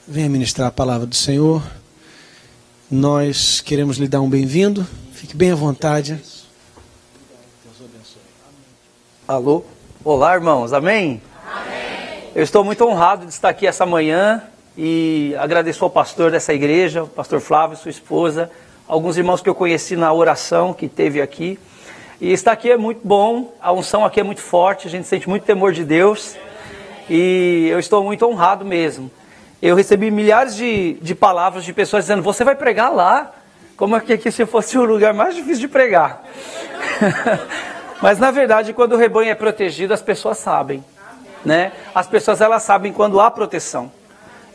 Venha ministrar a palavra do Senhor. Nós queremos lhe dar um bem-vindo. Fique bem à vontade. Deus abençoe. Alô? Olá, irmãos. Amém? Amém. Eu estou muito honrado de estar aqui essa manhã e agradeço ao pastor dessa igreja, o pastor Flávio, sua esposa, alguns irmãos que eu conheci na oração que teve aqui. E estar aqui é muito bom, a unção aqui é muito forte, a gente sente muito temor de Deus e eu estou muito honrado mesmo. Eu recebi milhares de palavras de pessoas dizendo, você vai pregar lá? Como é que aqui se fosse o lugar mais difícil de pregar? Mas na verdade, quando o rebanho é protegido, as pessoas sabem, né? As pessoas elas sabem quando há proteção.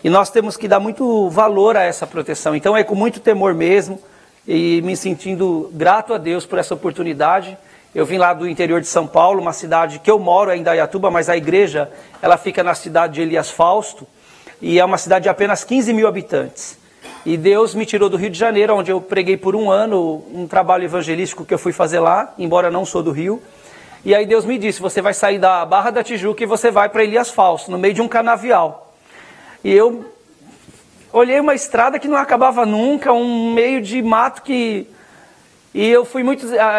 E nós temos que dar muito valor a essa proteção. Então é com muito temor mesmo e me sentindo grato a Deus por essa oportunidade. Eu vim lá do interior de São Paulo, uma cidade que eu moro em Indaiatuba, mas a igreja ela fica na cidade de Elias Fausto. E é uma cidade de apenas 15 mil habitantes. E Deus me tirou do Rio de Janeiro, onde eu preguei por um ano, um trabalho evangelístico que eu fui fazer lá, embora não sou do Rio. E aí Deus me disse, você vai sair da Barra da Tijuca e você vai para Elias Fausto, no meio de um canavial. E eu olhei uma estrada que não acabava nunca, um meio de mato que... E eu fui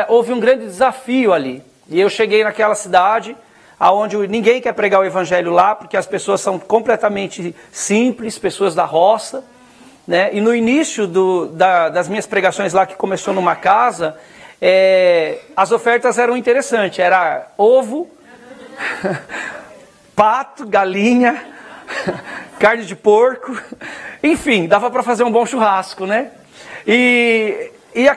houve um grande desafio ali. E eu cheguei naquela cidade... onde ninguém quer pregar o evangelho lá, porque as pessoas são completamente simples, pessoas da roça, né? E no início das minhas pregações lá, que começou numa casa, as ofertas eram interessantes, era ovo, pato, galinha, carne de porco, enfim, dava para fazer um bom churrasco, né? E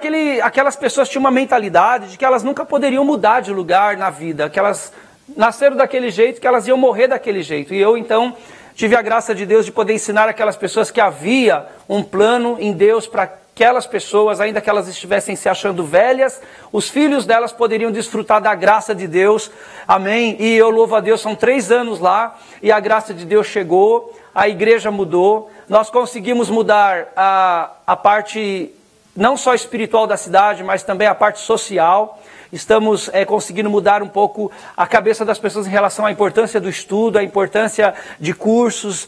aquelas pessoas tinham uma mentalidade de que elas nunca poderiam mudar de lugar na vida, que elas... nasceram daquele jeito, que elas iam morrer daquele jeito. E eu, então, tive a graça de Deus de poder ensinar aquelas pessoas que havia um plano em Deus para aquelas pessoas, ainda que elas estivessem se achando velhas, os filhos delas poderiam desfrutar da graça de Deus. Amém? E eu louvo a Deus, são 3 anos lá, e a graça de Deus chegou, a igreja mudou, nós conseguimos mudar a parte não só espiritual da cidade, mas também a parte social. Estamos conseguindo mudar um pouco a cabeça das pessoas em relação à importância do estudo, à importância de cursos,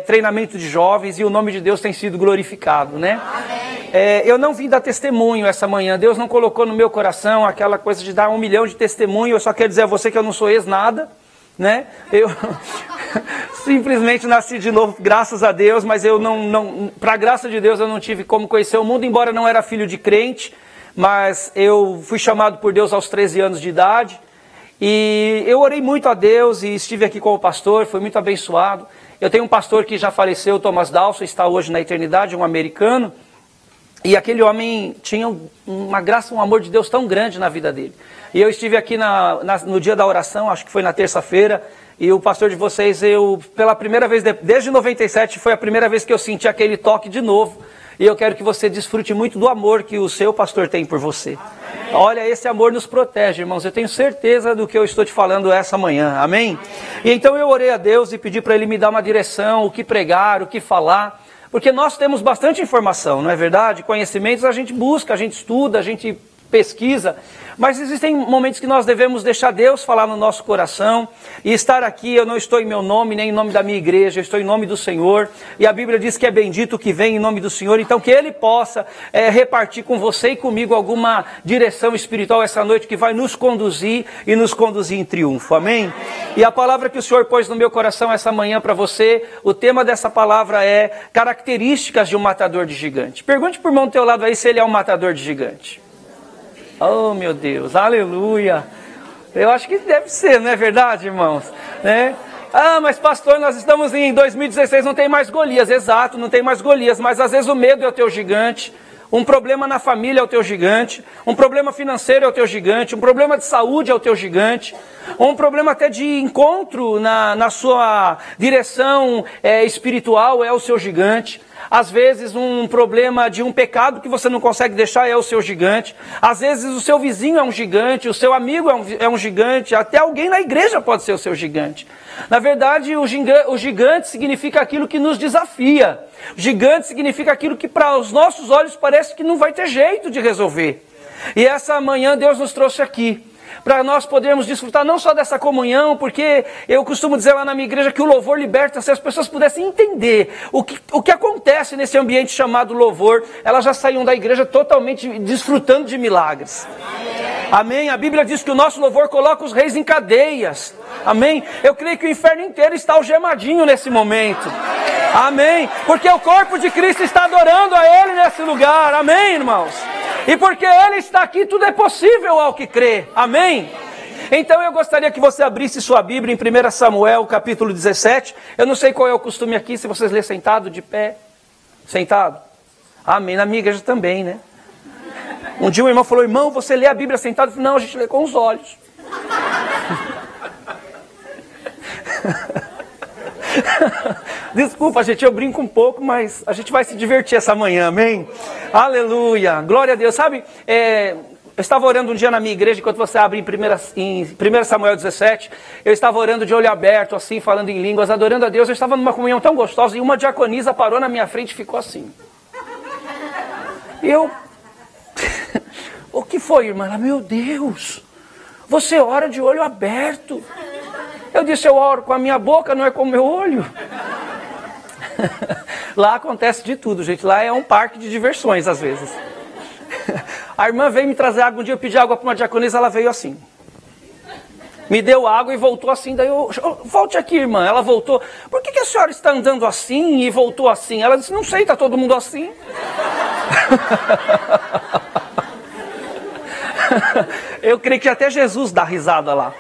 treinamento de jovens, e o nome de Deus tem sido glorificado, né? Eu não vim dar testemunho essa manhã, Deus não colocou no meu coração aquela coisa de dar 1 milhão de testemunho. Eu só quero dizer a você que eu não sou ex-nada, né? Eu simplesmente nasci de novo, graças a Deus, mas eu para a graça de Deus eu não tive como conhecer o mundo, embora não era filho de crente. Mas eu fui chamado por Deus aos 13 anos de idade, e eu orei muito a Deus, e estive aqui com o pastor, fui muito abençoado. Eu tenho um pastor que já faleceu, Thomas Dawson, está hoje na eternidade, um americano, e aquele homem tinha uma graça, um amor de Deus tão grande na vida dele. E eu estive aqui no dia da oração, acho que foi na terça-feira, e o pastor de vocês, pela primeira vez, desde 97, foi a primeira vez que eu senti aquele toque de novo. E eu quero que você desfrute muito do amor que o seu pastor tem por você. Amém. Olha, esse amor nos protege, irmãos. Eu tenho certeza do que eu estou te falando essa manhã. Amém? E então eu orei a Deus e pedi para Ele me dar uma direção, o que pregar, o que falar. Porque nós temos bastante informação, não é verdade? Conhecimentos a gente busca, a gente estuda, a gente pesquisa. Mas existem momentos que nós devemos deixar Deus falar no nosso coração. E estar aqui, eu não estou em meu nome, nem em nome da minha igreja, eu estou em nome do Senhor. E a Bíblia diz que é bendito o que vem em nome do Senhor. Então que Ele possa repartir com você e comigo alguma direção espiritual essa noite que vai nos conduzir e nos conduzir em triunfo. Amém? E a palavra que o Senhor pôs no meu coração essa manhã para você, o tema dessa palavra é características de um matador de gigante. Pergunte para o irmão do teu lado aí se ele é um matador de gigante. Oh, meu Deus, aleluia. Eu acho que deve ser, não é verdade, irmãos? Né? Ah, mas pastor, nós estamos em 2016, não tem mais Golias. Exato, não tem mais Golias, mas às vezes o medo é o teu gigante. Um problema na família é o teu gigante, um problema financeiro é o teu gigante, um problema de saúde é o teu gigante, um problema até de encontro na sua direção espiritual é o seu gigante. Às vezes um problema de um pecado que você não consegue deixar é o seu gigante. Às vezes o seu vizinho é um gigante, o seu amigo é um gigante, até alguém na igreja pode ser o seu gigante. Na verdade, o gigante significa aquilo que nos desafia. Gigante significa aquilo que para os nossos olhos parece que não vai ter jeito de resolver. E essa manhã Deus nos trouxe aqui para nós podermos desfrutar não só dessa comunhão, porque eu costumo dizer lá na minha igreja que o louvor liberta. Se as pessoas pudessem entender o que acontece nesse ambiente chamado louvor, elas já saíam da igreja totalmente desfrutando de milagres. Amém? A Bíblia diz que o nosso louvor coloca os reis em cadeias. Amém? Eu creio que o inferno inteiro está algemadinho nesse momento. Amém? Porque o corpo de Cristo está adorando a Ele nesse lugar. Amém, irmãos? E porque Ele está aqui, tudo é possível ao que crê. Amém? Então eu gostaria que você abrisse sua Bíblia em 1 Samuel, capítulo 17. Eu não sei qual é o costume aqui, se vocês lêem sentado, de pé. Sentado? Amém. Na minha igreja também, né? Um dia um irmão falou, irmão, você lê a Bíblia sentado? Eu falei, não, a gente lê com os olhos. Desculpa, gente, eu brinco um pouco, mas a gente vai se divertir essa manhã, amém? Aleluia, glória a Deus. Sabe, eu estava orando um dia na minha igreja, enquanto você abre em 1 Samuel 17, eu estava orando de olho aberto, assim, falando em línguas, adorando a Deus. Eu estava numa comunhão tão gostosa e uma diaconisa parou na minha frente e ficou assim. E eu... O que foi, irmã? Ela, meu Deus, você ora de olho aberto. Eu disse, eu oro com a minha boca, não é com o meu olho. Lá acontece de tudo, gente. Lá é um parque de diversões, às vezes. A irmã veio me trazer água. Um dia eu pedi água para uma diaconisa, ela veio assim. Me deu água e voltou assim. Daí eu, volte aqui, irmã. Ela voltou. Por que a senhora está andando assim e voltou assim? Ela disse, não sei, está todo mundo assim. Eu creio que até Jesus dá risada lá.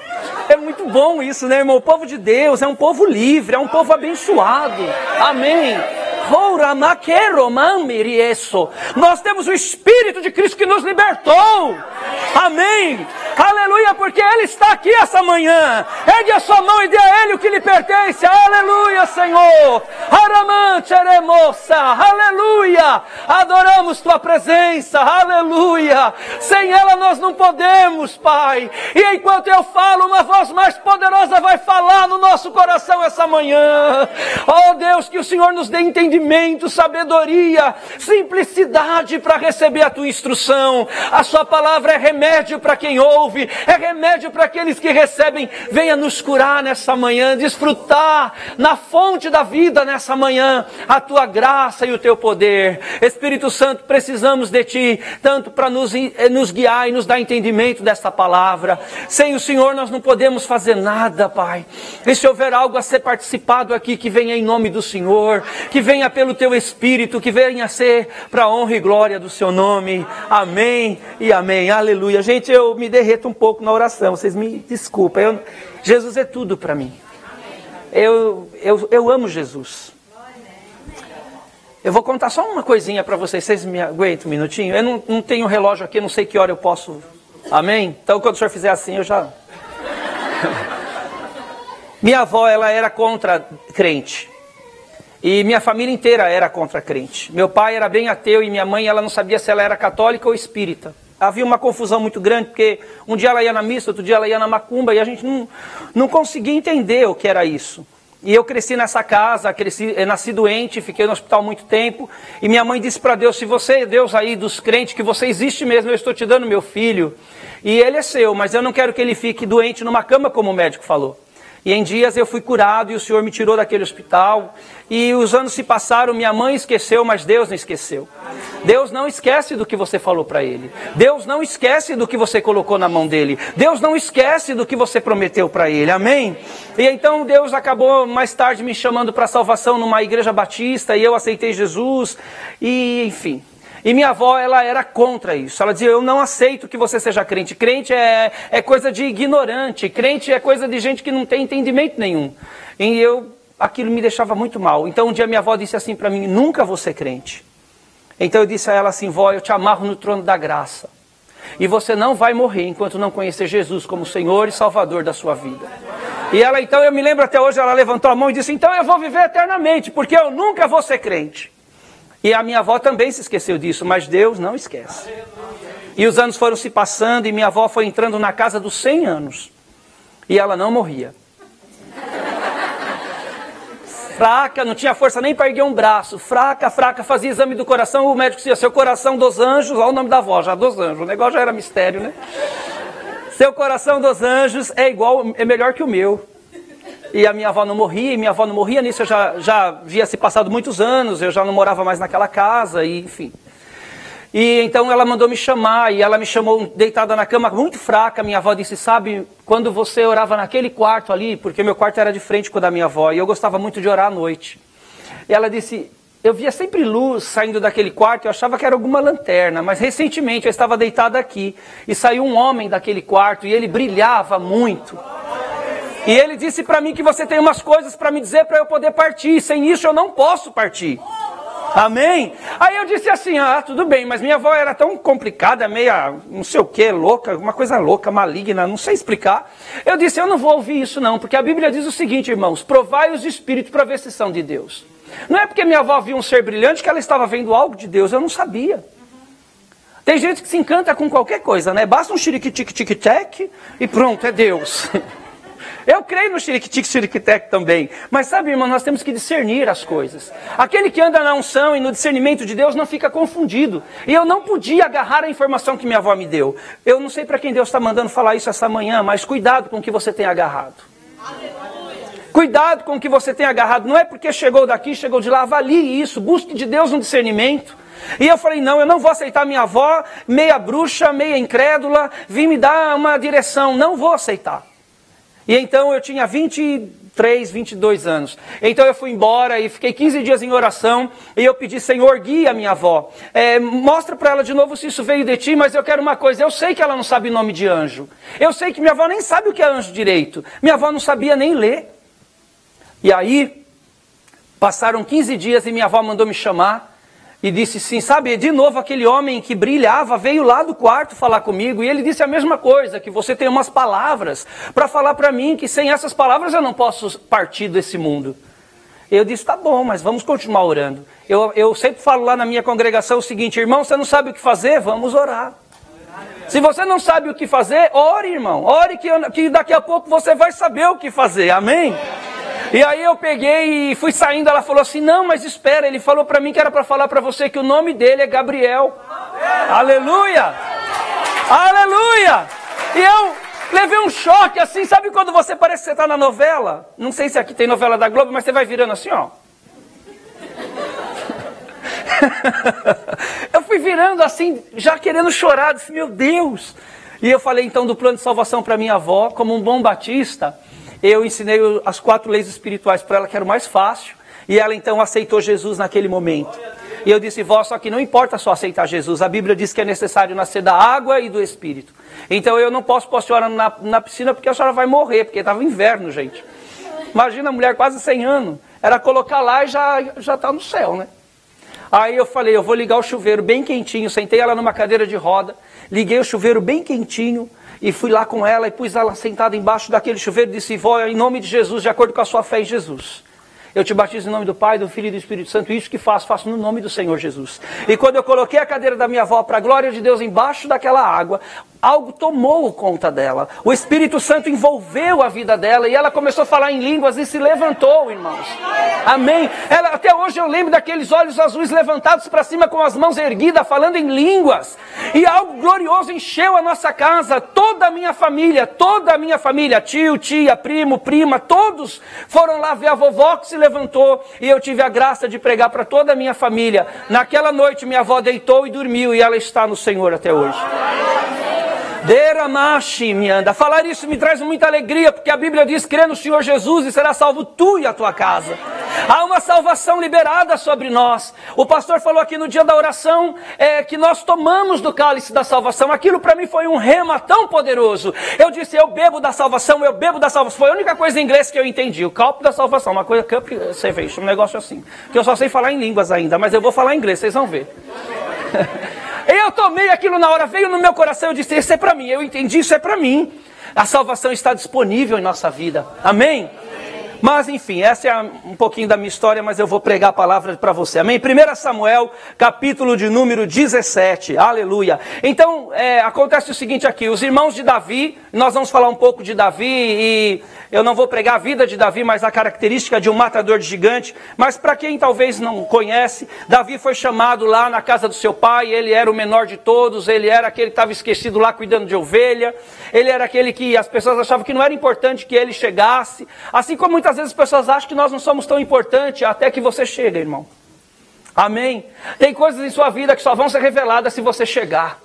É muito bom isso, né, irmão? O povo de Deus é um povo livre, é um povo abençoado. Amém. Nós temos o Espírito de Cristo que nos libertou. Amém. Aleluia, porque Ele está aqui essa manhã. Ergue a sua mão e dê a Ele o que lhe pertence. Aleluia, Senhor. Aleluia. Adoramos Tua presença. Aleluia. Sem ela nós não podemos, Pai. E enquanto eu falo, uma voz mais poderosa vai falar no nosso coração essa manhã. Oh Deus, que o Senhor nos dê entendimento, sabedoria, simplicidade para receber a Tua instrução. A Sua palavra é remédio para quem ouve, é remédio para aqueles que recebem. Venha nos curar nessa manhã, desfrutar na fonte da vida nessa manhã a Tua graça e o Teu poder. Espírito Santo, precisamos de Ti, tanto para nos guiar e nos dar entendimento desta palavra. Sem o Senhor nós não podemos fazer nada, Pai. E se houver algo a ser participado aqui, que venha em nome do Senhor, que venha pelo Teu Espírito, que venha ser para a honra e glória do Seu nome. Amém e amém. Aleluia. Gente, eu me derreto um pouco na oração, vocês me desculpem. Jesus é tudo para mim. Eu amo Jesus. Eu vou contar só uma coisinha para vocês. Vocês me aguentam um minutinho? Eu não tenho relógio aqui, não sei que hora eu posso. Amém? Então quando o senhor fizer assim, eu já... Minha avó, ela era contra crente. E minha família inteira era contra crente. Meu pai era bem ateu e minha mãe, ela não sabia se ela era católica ou espírita. Havia uma confusão muito grande, porque um dia ela ia na missa, outro dia ela ia na macumba, e a gente não conseguia entender o que era isso. E eu cresci nessa casa, nasci doente, fiquei no hospital muito tempo, e minha mãe disse para Deus, se você é Deus aí dos crentes, que você existe mesmo, eu estou te dando meu filho, e ele é seu, mas eu não quero que ele fique doente numa cama, como o médico falou. E em dias eu fui curado e o Senhor me tirou daquele hospital. E os anos se passaram, minha mãe esqueceu, mas Deus não esqueceu. Deus não esquece do que você falou para Ele. Deus não esquece do que você colocou na mão dEle. Deus não esquece do que você prometeu para Ele. Amém? E então Deus acabou mais tarde me chamando para a salvação numa igreja batista. E eu aceitei Jesus. E enfim... E minha avó, ela era contra isso. Ela dizia, eu não aceito que você seja crente. Crente é coisa de ignorante. Crente é coisa de gente que não tem entendimento nenhum. E aquilo me deixava muito mal. Então um dia minha avó disse assim para mim, nunca vou ser crente. Então eu disse a ela assim, vó, eu te amarro no trono da graça. E você não vai morrer enquanto não conhecer Jesus como Senhor e Salvador da sua vida. E ela, então, eu me lembro até hoje, ela levantou a mão e disse, então eu vou viver eternamente, porque eu nunca vou ser crente. E a minha avó também se esqueceu disso, mas Deus não esquece. E os anos foram se passando e minha avó foi entrando na casa dos 100 anos. E ela não morria. Fraca, não tinha força nem para erguer um braço. Fraca, fazia exame do coração. O médico dizia, seu coração dos anjos, olha o nome da avó, já dos anjos. O negócio já era mistério, né? Seu coração dos anjos é melhor que o meu. E a minha avó não morria, nisso eu já havia se passado muitos anos, eu já não morava mais naquela casa, e enfim. E então ela mandou me chamar, e ela me chamou deitada na cama, muito fraca. Minha avó disse, sabe, quando você orava naquele quarto ali, porque meu quarto era de frente com o da minha avó, e eu gostava muito de orar à noite. E ela disse, eu via sempre luz saindo daquele quarto, eu achava que era alguma lanterna, mas recentemente eu estava deitada aqui, e saiu um homem daquele quarto, e ele brilhava muito. E ele disse para mim que você tem umas coisas para me dizer para eu poder partir, sem isso eu não posso partir. Amém? Aí eu disse assim, tudo bem, mas minha avó era tão complicada, meia, não sei o que, louca, uma coisa louca, maligna, não sei explicar. Eu disse, eu não vou ouvir isso não, porque a Bíblia diz o seguinte, irmãos, provai os espíritos para ver se são de Deus. Não é porque minha avó viu um ser brilhante que ela estava vendo algo de Deus, eu não sabia. Tem gente que se encanta com qualquer coisa, né? Basta um xiriquitique-tic-tec e pronto, é Deus. Eu creio no xiriquitique-xiriquitec também. Mas sabe, irmão, nós temos que discernir as coisas. Aquele que anda na unção e no discernimento de Deus não fica confundido. E eu não podia agarrar a informação que minha avó me deu. Eu não sei para quem Deus está mandando falar isso essa manhã, mas cuidado com o que você tem agarrado. Cuidado com o que você tem agarrado. Não é porque chegou daqui, chegou de lá. Avalie isso. Busque de Deus um discernimento. E eu falei, não, eu não vou aceitar minha avó, meia bruxa, meia incrédula, vir me dar uma direção. Não vou aceitar. E então eu tinha 23, 22 anos. Então eu fui embora e fiquei 15 dias em oração. E eu pedi, Senhor, guia a minha avó. Mostra para ela de novo se isso veio de ti, mas eu quero uma coisa. Eu sei que ela não sabe nome de anjo. Eu sei que minha avó nem sabe o que é anjo direito. Minha avó não sabia nem ler. E aí, passaram 15 dias e minha avó mandou me chamar. E disse sim, sabe, de novo aquele homem que brilhava veio lá do quarto falar comigo. E ele disse a mesma coisa, que você tem umas palavras para falar para mim, que sem essas palavras eu não posso partir desse mundo. Eu disse, tá bom, mas vamos continuar orando. Eu sempre falo lá na minha congregação o seguinte, irmão, você não sabe o que fazer? Vamos orar. Se você não sabe o que fazer, ore, irmão. Ore que daqui a pouco você vai saber o que fazer, amém? E aí eu peguei e fui saindo, ela falou assim, não, mas espera, ele falou para mim que era para falar para você que o nome dele é Gabriel. Aleluia! Aleluia! E eu levei um choque assim, sabe quando você parece que você está na novela? Não sei se aqui tem novela da Globo, mas você vai virando assim, ó. Eu fui virando assim, já querendo chorar, disse, meu Deus! E eu falei então do plano de salvação para minha avó, como um bom batista. Eu ensinei as 4 leis espirituais para ela, que era o mais fácil. E ela então aceitou Jesus naquele momento. E eu disse, vó, só que não importa só aceitar Jesus. A Bíblia diz que é necessário nascer da água e do Espírito. Então eu não posso pôr a senhora na piscina porque a senhora vai morrer. Porque estava inverno, gente. Imagina a mulher quase 100 anos. Era colocar lá e já está no céu, né? Aí eu falei, eu vou ligar o chuveiro bem quentinho. Sentei ela numa cadeira de roda. Liguei o chuveiro bem quentinho. E fui lá com ela e pus ela sentada embaixo daquele chuveiro e disse, vó, em nome de Jesus, de acordo com a sua fé em Jesus. Eu te batizo em nome do Pai, do Filho e do Espírito Santo. Isso que faço no nome do Senhor Jesus. E quando eu coloquei a cadeira da minha avó para a glória de Deus embaixo daquela água, algo tomou conta dela. O Espírito Santo envolveu a vida dela e ela começou a falar em línguas e se levantou, irmãos. Amém? Até hoje eu lembro daqueles olhos azuis levantados para cima com as mãos erguidas, falando em línguas. E algo glorioso encheu a nossa casa, toda a minha família, tio, tia, primo, prima, todos foram lá ver a vovó que se levantou e eu tive a graça de pregar para toda a minha família. Naquela noite minha avó deitou e dormiu e ela está no Senhor até hoje. Deramashi me anda. Falar isso me traz muita alegria, porque a Bíblia diz, crê no Senhor Jesus e será salvo tu e a tua casa. Há uma salvação liberada sobre nós. O pastor falou aqui no dia da oração que nós tomamos do cálice da salvação. Aquilo para mim foi um rema tão poderoso. Eu disse, eu bebo da salvação, eu bebo da salvação. Foi a única coisa em inglês que eu entendi, o copo da salvação, uma coisa, cup salvation, um negócio assim. Que eu só sei falar em línguas ainda, mas eu vou falar em inglês, vocês vão ver. Eu tomei aquilo na hora, veio no meu coração, eu disse, isso é para mim, eu entendi, isso é para mim. A salvação está disponível em nossa vida, amém? Mas enfim, essa é um pouquinho da minha história, mas eu vou pregar a palavra para você, amém? 1 Samuel, capítulo de número 17, aleluia. Então, acontece o seguinte aqui, os irmãos de Davi, nós vamos falar um pouco de Davi, e eu não vou pregar a vida de Davi, mas a característica de um matador de gigante. Mas para quem talvez não conhece, Davi foi chamado lá na casa do seu pai, ele era o menor de todos, ele era aquele que estava esquecido lá cuidando de ovelha, ele era aquele que as pessoas achavam que não era importante que ele chegasse, assim como muitas vezes as pessoas acham que nós não somos tão importantes até que você chega, irmão. Amém? Tem coisas em sua vida que só vão ser reveladas se você chegar.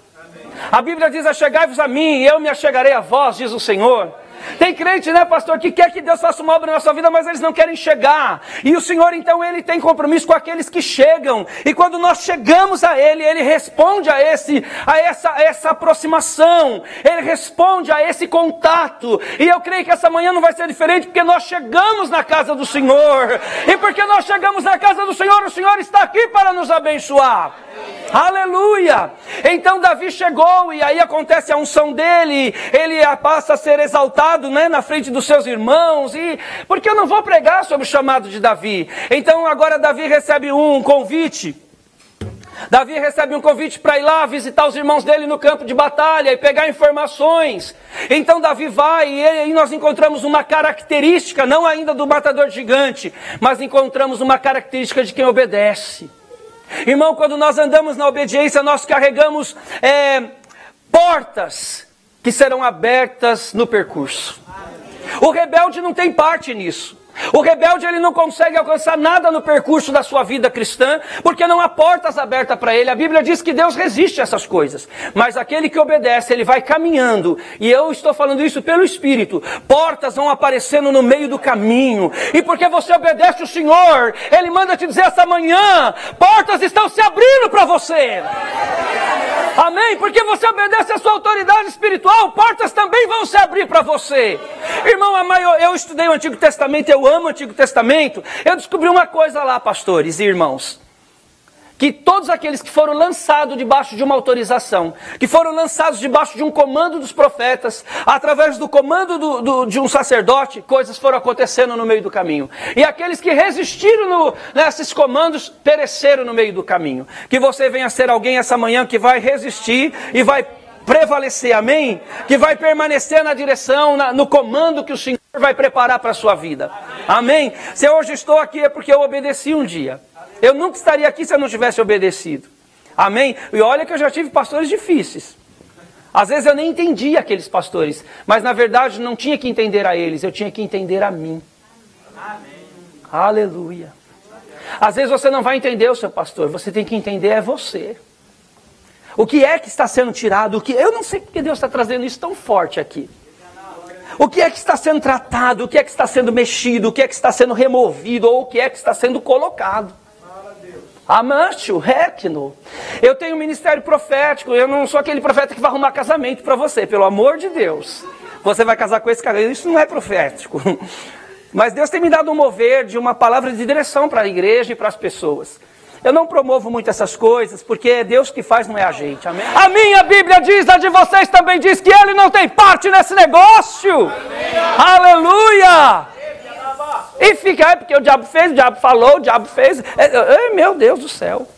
A Bíblia diz, achegai-vos a mim, e eu me achegarei a vós, diz o Senhor. Tem crente, né, pastor, que quer que Deus faça uma obra na sua vida, mas eles não querem chegar. E o Senhor, então, Ele tem compromisso com aqueles que chegam. E quando nós chegamos a Ele, Ele responde a essa aproximação. Ele responde a esse contato. E eu creio que essa manhã não vai ser diferente, porque nós chegamos na casa do Senhor. E porque nós chegamos na casa do Senhor, o Senhor está aqui para nos abençoar. Aleluia! Então Davi chegou, e aí acontece a unção dele, ele passa a ser exaltado, né, na frente dos seus irmãos, e porque eu não vou pregar sobre o chamado de Davi. Então agora Davi recebe um convite. Davi recebe um convite para ir lá visitar os irmãos dele no campo de batalha e pegar informações. Então Davi vai, e aí nós encontramos uma característica, não ainda do matador gigante, mas encontramos uma característica de quem obedece. Irmão, quando nós andamos na obediência, nós carregamos portas que serão abertas no percurso. O rebelde não tem parte nisso. O rebelde, ele não consegue alcançar nada no percurso da sua vida cristã, porque não há portas abertas para ele. A Bíblia diz que Deus resiste a essas coisas. Mas aquele que obedece, ele vai caminhando. E eu estou falando isso pelo Espírito. Portas vão aparecendo no meio do caminho. E porque você obedece o Senhor, Ele manda te dizer essa manhã, portas estão se abrindo para você. Amém? Porque você obedece a sua autoridade espiritual, portas também vão se abrir para você. Irmão, eu estudei o Antigo Testamento, eu amo o Antigo Testamento. Eu descobri uma coisa lá, pastores e irmãos, que todos aqueles que foram lançados debaixo de uma autorização, que foram lançados debaixo de um comando dos profetas, através do comando de um sacerdote, coisas foram acontecendo no meio do caminho. E aqueles que resistiram nesses comandos, pereceram no meio do caminho. Que você venha ser alguém essa manhã que vai resistir e vai prevalecer, amém? Que vai permanecer na direção, no comando que o Senhor vai preparar para a sua vida. Amém? Se eu hoje estou aqui é porque eu obedeci um dia. Eu nunca estaria aqui se eu não tivesse obedecido. Amém? E olha que eu já tive pastores difíceis. Às vezes eu nem entendia aqueles pastores, mas na verdade não tinha que entender a eles, eu tinha que entender a mim. Amém. Aleluia. Às vezes você não vai entender o seu pastor, você tem que entender é você. O que é que está sendo tirado? Eu não sei porque Deus está trazendo isso tão forte aqui. O que é que está sendo tratado? O que é que está sendo mexido? O que é que está sendo removido? Ou o que é que está sendo colocado? Amancho, Recno. Eu tenho um ministério profético. Eu não sou aquele profeta que vai arrumar casamento para você. Pelo amor de Deus. Você vai casar com esse cara. Isso não é profético. Mas Deus tem me dado um mover de uma palavra de direção para a igreja e para as pessoas. Eu não promovo muito essas coisas, porque é Deus que faz, não é a gente, amém? A minha Bíblia diz, a de vocês também diz, que Ele não tem parte nesse negócio. Amém. Aleluia! E fica, porque o diabo fez, o diabo falou, o diabo fez. Meu Deus do céu.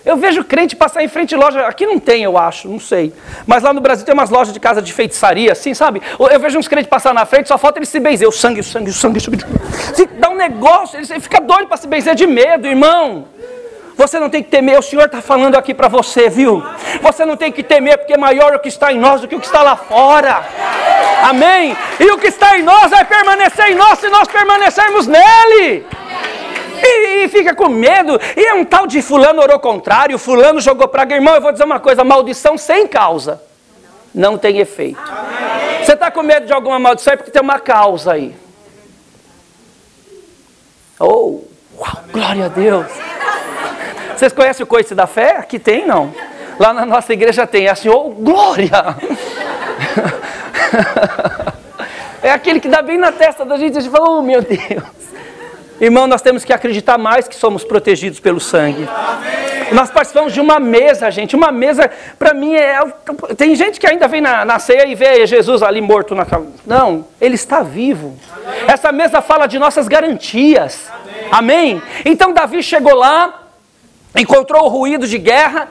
Eu vejo crente passar em frente de loja, aqui não tem, eu acho, não sei. Mas lá no Brasil tem umas lojas de casa de feitiçaria, assim, sabe? Eu vejo uns crentes passar na frente, só falta ele se benzer. O sangue. Dá um negócio, ele fica doido para se benzer de medo, irmão. Você não tem que temer, o Senhor está falando aqui para você, viu? Você não tem que temer, porque maior é o que está em nós do que o que está lá fora. Amém? E o que está em nós vai permanecer em nós se nós permanecermos nele. E fica com medo, e é um tal de fulano orou contrário, fulano jogou praga. Irmão, eu vou dizer uma coisa, maldição sem causa não tem efeito. Amém. Você está com medo de alguma maldição é porque tem uma causa aí. Oh, uau, glória a Deus. Vocês conhecem o coice da fé? Aqui tem, não? Lá na nossa igreja tem, é assim, oh, glória. É aquele que dá bem na testa da gente, a gente fala, oh meu Deus. Irmão, nós temos que acreditar mais que somos protegidos pelo sangue. Amém. Nós participamos de uma mesa, gente. Uma mesa, para mim, tem gente que ainda vem na ceia e vê Jesus ali morto na cama. Não, ele está vivo. Amém. Essa mesa fala de nossas garantias. Amém. Amém? Então Davi chegou lá, encontrou o ruído de guerra,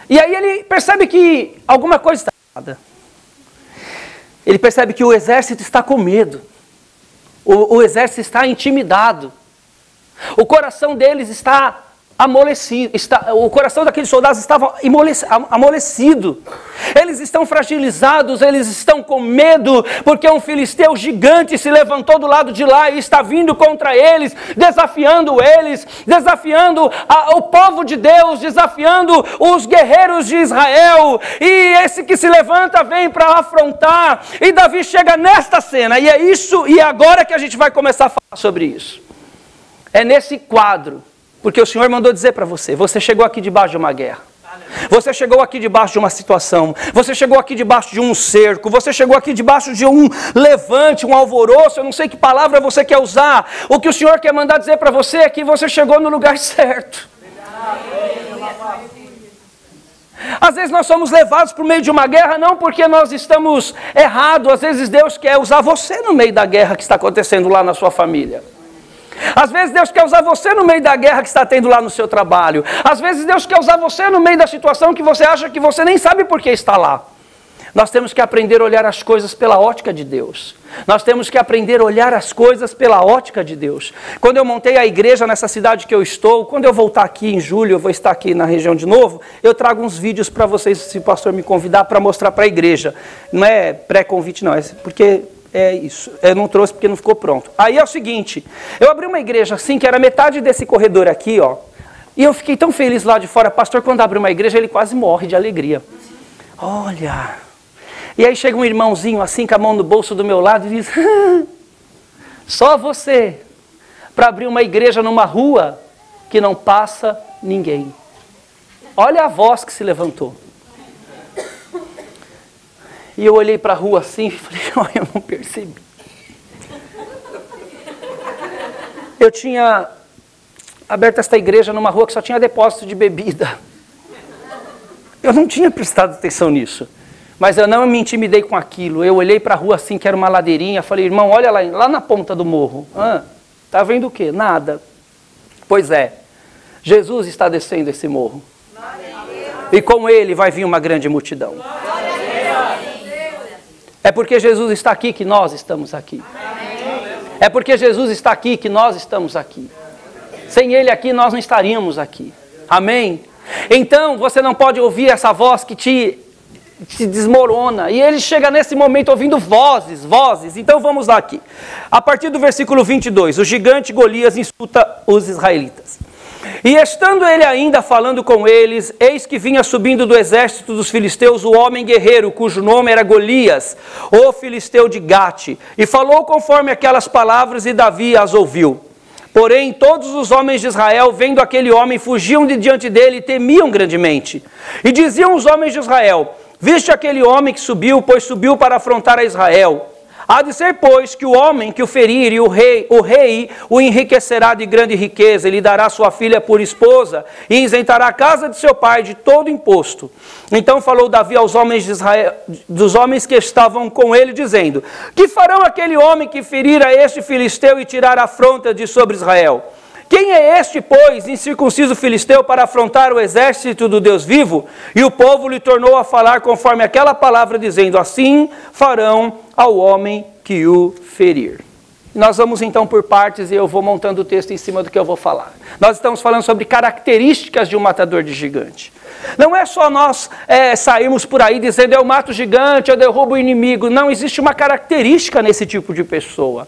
e aí ele percebe que alguma coisa está errada. Ele percebe que o exército está com medo. O exército está intimidado. O coração deles está amolecido. O coração daqueles soldados estava amolecido. Eles estão fragilizados, eles estão com medo, porque um filisteu gigante se levantou do lado de lá e está vindo contra eles, desafiando o povo de Deus, desafiando os guerreiros de Israel. E esse que se levanta vem para afrontar. E Davi chega nesta cena, e é isso, e é agora que a gente vai começar a falar sobre isso. É nesse quadro, porque o Senhor mandou dizer para você, você chegou aqui debaixo de uma guerra. Você chegou aqui debaixo de uma situação, você chegou aqui debaixo de um cerco, você chegou aqui debaixo de um levante, um alvoroço, eu não sei que palavra você quer usar. O que o Senhor quer mandar dizer para você é que você chegou no lugar certo. Às vezes nós somos levados para o meio de uma guerra, não porque nós estamos errados, às vezes Deus quer usar você no meio da guerra que está acontecendo lá na sua família. Às vezes Deus quer usar você no meio da guerra que está tendo lá no seu trabalho. Às vezes Deus quer usar você no meio da situação que você acha que você nem sabe por que está lá. Nós temos que aprender a olhar as coisas pela ótica de Deus. Nós temos que aprender a olhar as coisas pela ótica de Deus. Quando eu montei a igreja nessa cidade que eu estou, quando eu voltar aqui em julho, eu vou estar aqui na região de novo, eu trago uns vídeos para vocês, se o pastor me convidar, para mostrar para a igreja. Não é pré-convite não, é porque... É isso, eu não trouxe porque não ficou pronto. Aí é o seguinte, eu abri uma igreja assim, que era metade desse corredor aqui, ó. E eu fiquei tão feliz lá de fora, pastor, quando abre uma igreja, ele quase morre de alegria. Olha, e aí chega um irmãozinho assim, com a mão no bolso do meu lado e diz, só você, para abrir uma igreja numa rua que não passa ninguém. Olha a voz que se levantou. E eu olhei para a rua assim e falei, olha, eu não percebi. Eu tinha aberto esta igreja numa rua que só tinha depósito de bebida. Eu não tinha prestado atenção nisso. Mas eu não me intimidei com aquilo. Eu olhei para a rua assim, que era uma ladeirinha, falei, irmão, olha lá na ponta do morro. Tá vendo o quê? Nada. Pois é, Jesus está descendo esse morro. E com ele vai vir uma grande multidão. É porque Jesus está aqui que nós estamos aqui. É porque Jesus está aqui que nós estamos aqui. Sem Ele aqui, nós não estaríamos aqui. Amém? Então, você não pode ouvir essa voz que te desmorona. E ele chega nesse momento ouvindo vozes. Então, vamos lá aqui. A partir do versículo 22, o gigante Golias insulta os israelitas. E estando ele ainda falando com eles, eis que vinha subindo do exército dos filisteus o homem guerreiro, cujo nome era Golias, o filisteu de Gate, e falou conforme aquelas palavras, e Davi as ouviu. Porém, todos os homens de Israel, vendo aquele homem, fugiam de diante dele e temiam grandemente. E diziam os homens de Israel, viste aquele homem que subiu, pois subiu para afrontar a Israel. Há de ser, pois, que o homem que o ferir e o rei o enriquecerá de grande riqueza, e lhe dará sua filha por esposa, e isentará a casa de seu pai de todo imposto. Então falou Davi aos homens de Israel, dos homens que estavam com ele, dizendo, que farão aquele homem que ferir a este filisteu e tirar a afronta de sobre Israel? Quem é este, pois, incircunciso filisteu para afrontar o exército do Deus vivo? E o povo lhe tornou a falar conforme aquela palavra, dizendo, assim farão ao homem que o ferir. Nós vamos então por partes e eu vou montando o texto em cima do que eu vou falar. Nós estamos falando sobre características de um matador de gigante. Não é só nós sairmos por aí dizendo, eu mato o gigante, eu derrubo o inimigo. Não, existe uma característica nesse tipo de pessoa.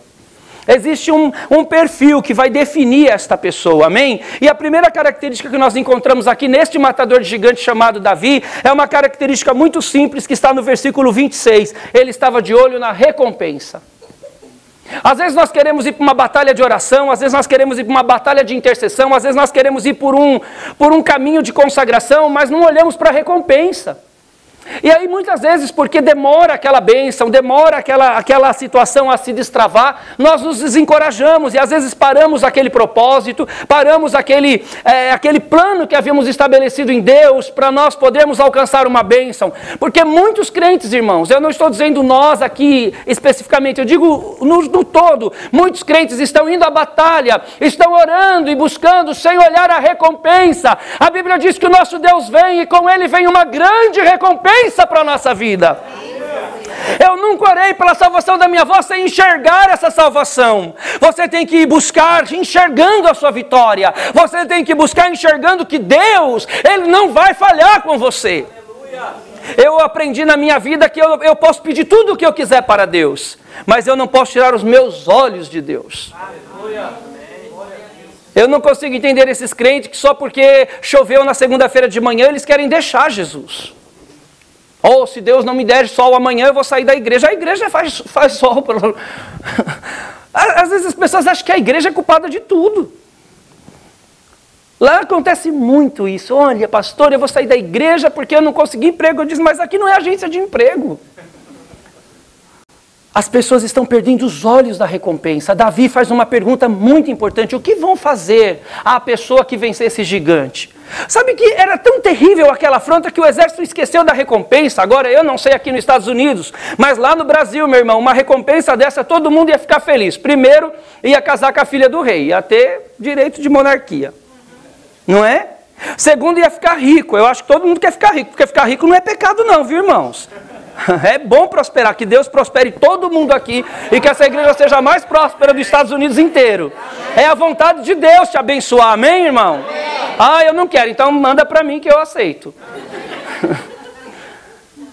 Existe um perfil que vai definir esta pessoa, amém? E a primeira característica que nós encontramos aqui neste matador de gigante chamado Davi, é uma característica muito simples que está no versículo 26. Ele estava de olho na recompensa. Às vezes nós queremos ir para uma batalha de oração, às vezes nós queremos ir para uma batalha de intercessão, às vezes nós queremos ir por um caminho de consagração, mas não olhamos para a recompensa. E aí muitas vezes, porque demora aquela bênção, demora aquela situação a se destravar, nós nos desencorajamos e às vezes paramos aquele propósito, paramos aquele plano que havíamos estabelecido em Deus para nós podermos alcançar uma bênção. Porque muitos crentes, irmãos, eu não estou dizendo nós aqui especificamente, eu digo no todo, muitos crentes estão indo à batalha, estão orando e buscando sem olhar a recompensa. A Bíblia diz que o nosso Deus vem e com Ele vem uma grande recompensa para a nossa vida. Eu nunca orei pela salvação da minha avó sem enxergar essa salvação. Você tem que buscar enxergando a sua vitória. Você tem que buscar enxergando que Deus, Ele não vai falhar com você. Eu aprendi na minha vida que eu posso pedir tudo o que eu quiser para Deus, mas eu não posso tirar os meus olhos de Deus. Eu não consigo entender esses crentes que só porque choveu na segunda-feira de manhã, eles querem deixar Jesus. Ou se Deus não me der sol amanhã, eu vou sair da igreja. A igreja faz sol. Às vezes as pessoas acham que a igreja é culpada de tudo. Lá acontece muito isso. Olha, pastor, eu vou sair da igreja porque eu não consegui emprego. Eu disse, mas aqui não é agência de emprego. As pessoas estão perdendo os olhos da recompensa. Davi faz uma pergunta muito importante. O que vão fazer a pessoa que vencer esse gigante? Sabe que era tão terrível aquela afronta que o exército esqueceu da recompensa. Agora, eu não sei aqui nos Estados Unidos, mas lá no Brasil, meu irmão, uma recompensa dessa, todo mundo ia ficar feliz. Primeiro, ia casar com a filha do rei, ia ter direito de monarquia. Não é? Segundo, ia ficar rico. Eu acho que todo mundo quer ficar rico, porque ficar rico não é pecado não, viu, irmãos? É bom prosperar, que Deus prospere todo mundo aqui e que essa igreja seja a mais próspera dos Estados Unidos inteiro. É a vontade de Deus te abençoar, amém, irmão? Ah, eu não quero, então manda para mim que eu aceito.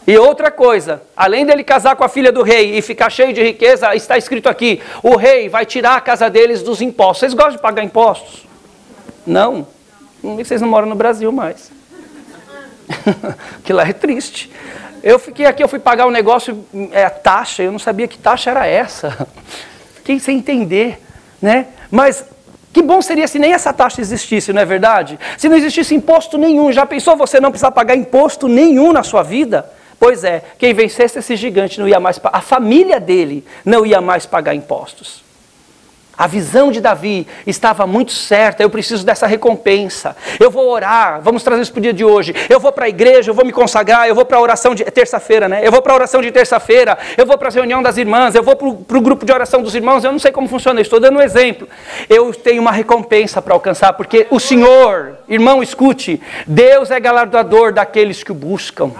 E outra coisa, além dele casar com a filha do rei e ficar cheio de riqueza, está escrito aqui, o rei vai tirar a casa deles dos impostos. Vocês gostam de pagar impostos? Não? Vocês não moram no Brasil mais. Que lá é triste. Eu fiquei aqui, eu fui pagar um negócio, taxa, eu não sabia que taxa era essa. Fiquei sem entender, né? Mas que bom seria se nem essa taxa existisse, não é verdade? Se não existisse imposto nenhum, já pensou você não precisar pagar imposto nenhum na sua vida? Pois é, quem vencesse esse gigante não ia mais, a família dele não ia mais pagar impostos. A visão de Davi estava muito certa, eu preciso dessa recompensa. Eu vou orar, vamos trazer isso para o dia de hoje. Eu vou para a igreja, eu vou me consagrar, eu vou para a oração de terça-feira, né? Eu vou para a oração de terça-feira, eu vou para a reunião das irmãs, eu vou para o grupo de oração dos irmãos, eu não sei como funciona, eu estou dando um exemplo. Eu tenho uma recompensa para alcançar, porque o Senhor, irmão, escute, Deus é galardoador daqueles que o buscam.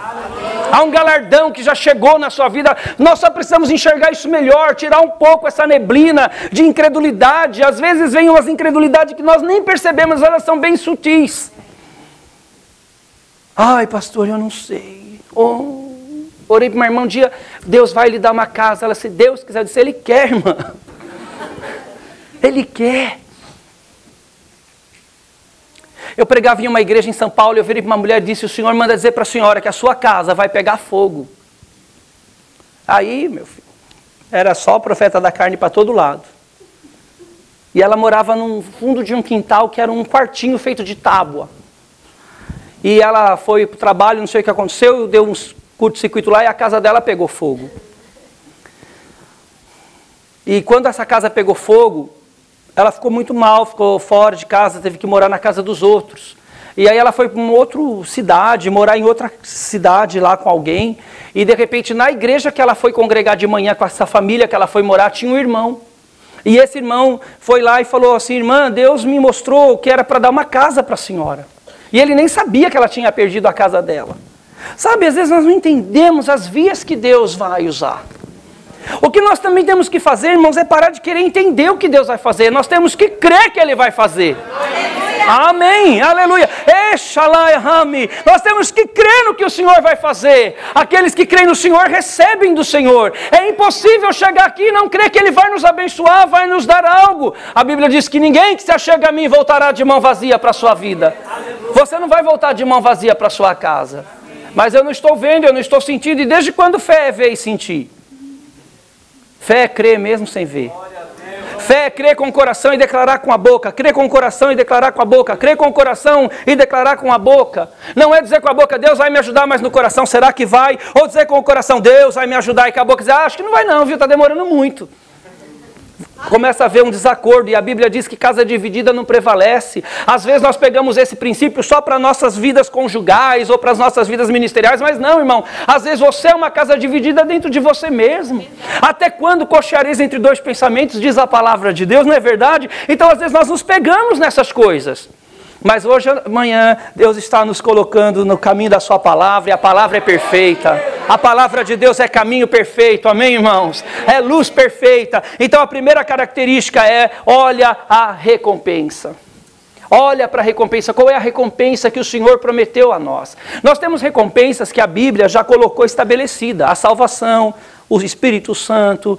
Há um galardão que já chegou na sua vida, nós só precisamos enxergar isso melhor, tirar um pouco essa neblina de incredulidade. Às vezes vem umas incredulidades que nós nem percebemos, elas são bem sutis. Ai, pastor, eu não sei. Orei para uma irmã um dia, Deus vai lhe dar uma casa. Ela, se Deus quiser, eu disse, Ele quer, irmã. Ele quer. Eu pregava em uma igreja em São Paulo e eu virei para uma mulher e disse, o Senhor manda dizer para a senhora que a sua casa vai pegar fogo. Aí, meu filho, era só o profeta da carne para todo lado. E ela morava no fundo de um quintal que era um quartinho feito de tábua. E ela foi para o trabalho, não sei o que aconteceu, deu uns curto-circuito lá e a casa dela pegou fogo. E quando essa casa pegou fogo, ela ficou muito mal, ficou fora de casa, teve que morar na casa dos outros. E aí ela foi para uma outra cidade, morar em outra cidade lá com alguém. E de repente na igreja que ela foi congregar de manhã com essa família que ela foi morar, tinha um irmão. E esse irmão foi lá e falou assim, irmã, Deus me mostrou que era para dar uma casa para a senhora. E ele nem sabia que ela tinha perdido a casa dela. Sabe, às vezes nós não entendemos as vias que Deus vai usar. O que nós também temos que fazer, irmãos, é parar de querer entender o que Deus vai fazer. Nós temos que crer que Ele vai fazer. Amém, aleluia. Nós temos que crer no que o Senhor vai fazer. Aqueles que creem no Senhor recebem do Senhor. É impossível chegar aqui e não crer que Ele vai nos abençoar, vai nos dar algo. A Bíblia diz que ninguém que se achega a mim voltará de mão vazia para a sua vida. Você não vai voltar de mão vazia para a sua casa. Mas eu não estou vendo, eu não estou sentindo. E desde quando fé é ver e sentir? Fé é crer mesmo sem ver. Fé é crer com o coração e declarar com a boca. Crer com o coração e declarar com a boca. Crer com o coração e declarar com a boca. Não é dizer com a boca, Deus vai me ajudar, mas no coração, será que vai? Ou dizer com o coração, Deus vai me ajudar, e com a boca dizer, acho que não vai não, viu? Está demorando muito. Começa a haver um desacordo, e a Bíblia diz que casa dividida não prevalece. Às vezes nós pegamos esse princípio só para nossas vidas conjugais ou para as nossas vidas ministeriais, mas não, irmão. Às vezes você é uma casa dividida dentro de você mesmo. Até quando cocheareis entre dois pensamentos, diz a palavra de Deus, não é verdade? Então às vezes nós nos pegamos nessas coisas. Mas hoje, amanhã, Deus está nos colocando no caminho da sua palavra, e a palavra é perfeita. A palavra de Deus é caminho perfeito, amém, irmãos? É luz perfeita. Então a primeira característica é, olha a recompensa. Olha para a recompensa. Qual é a recompensa que o Senhor prometeu a nós? Nós temos recompensas que a Bíblia já colocou estabelecida. A salvação, o Espírito Santo,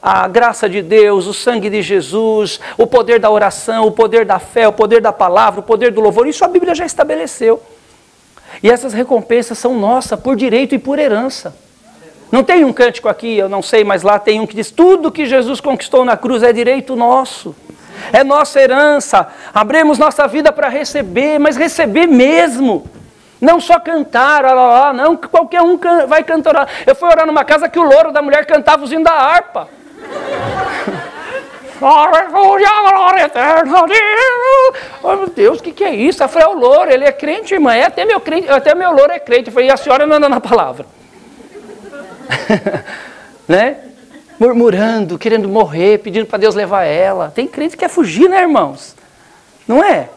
a graça de Deus, o sangue de Jesus, o poder da oração, o poder da fé, o poder da palavra, o poder do louvor. Isso a Bíblia já estabeleceu. E essas recompensas são nossas por direito e por herança. Não tem um cântico aqui, eu não sei, mas lá tem um que diz, tudo que Jesus conquistou na cruz é direito nosso. É nossa herança. Abrimos nossa vida para receber, mas receber mesmo. Não só cantar, não, qualquer um vai cantar. Eu fui orar numa casa que o louro da mulher cantava os hinos da harpa. Glória eterna. Oh, meu Deus, o que é isso? Eu falei, é o louro, ele é crente, irmã. Até meu louro é crente. Eu falei, e a senhora não anda na palavra? Né? Murmurando, querendo morrer, pedindo para Deus levar ela. Tem crente que quer fugir, né, irmãos? Não é?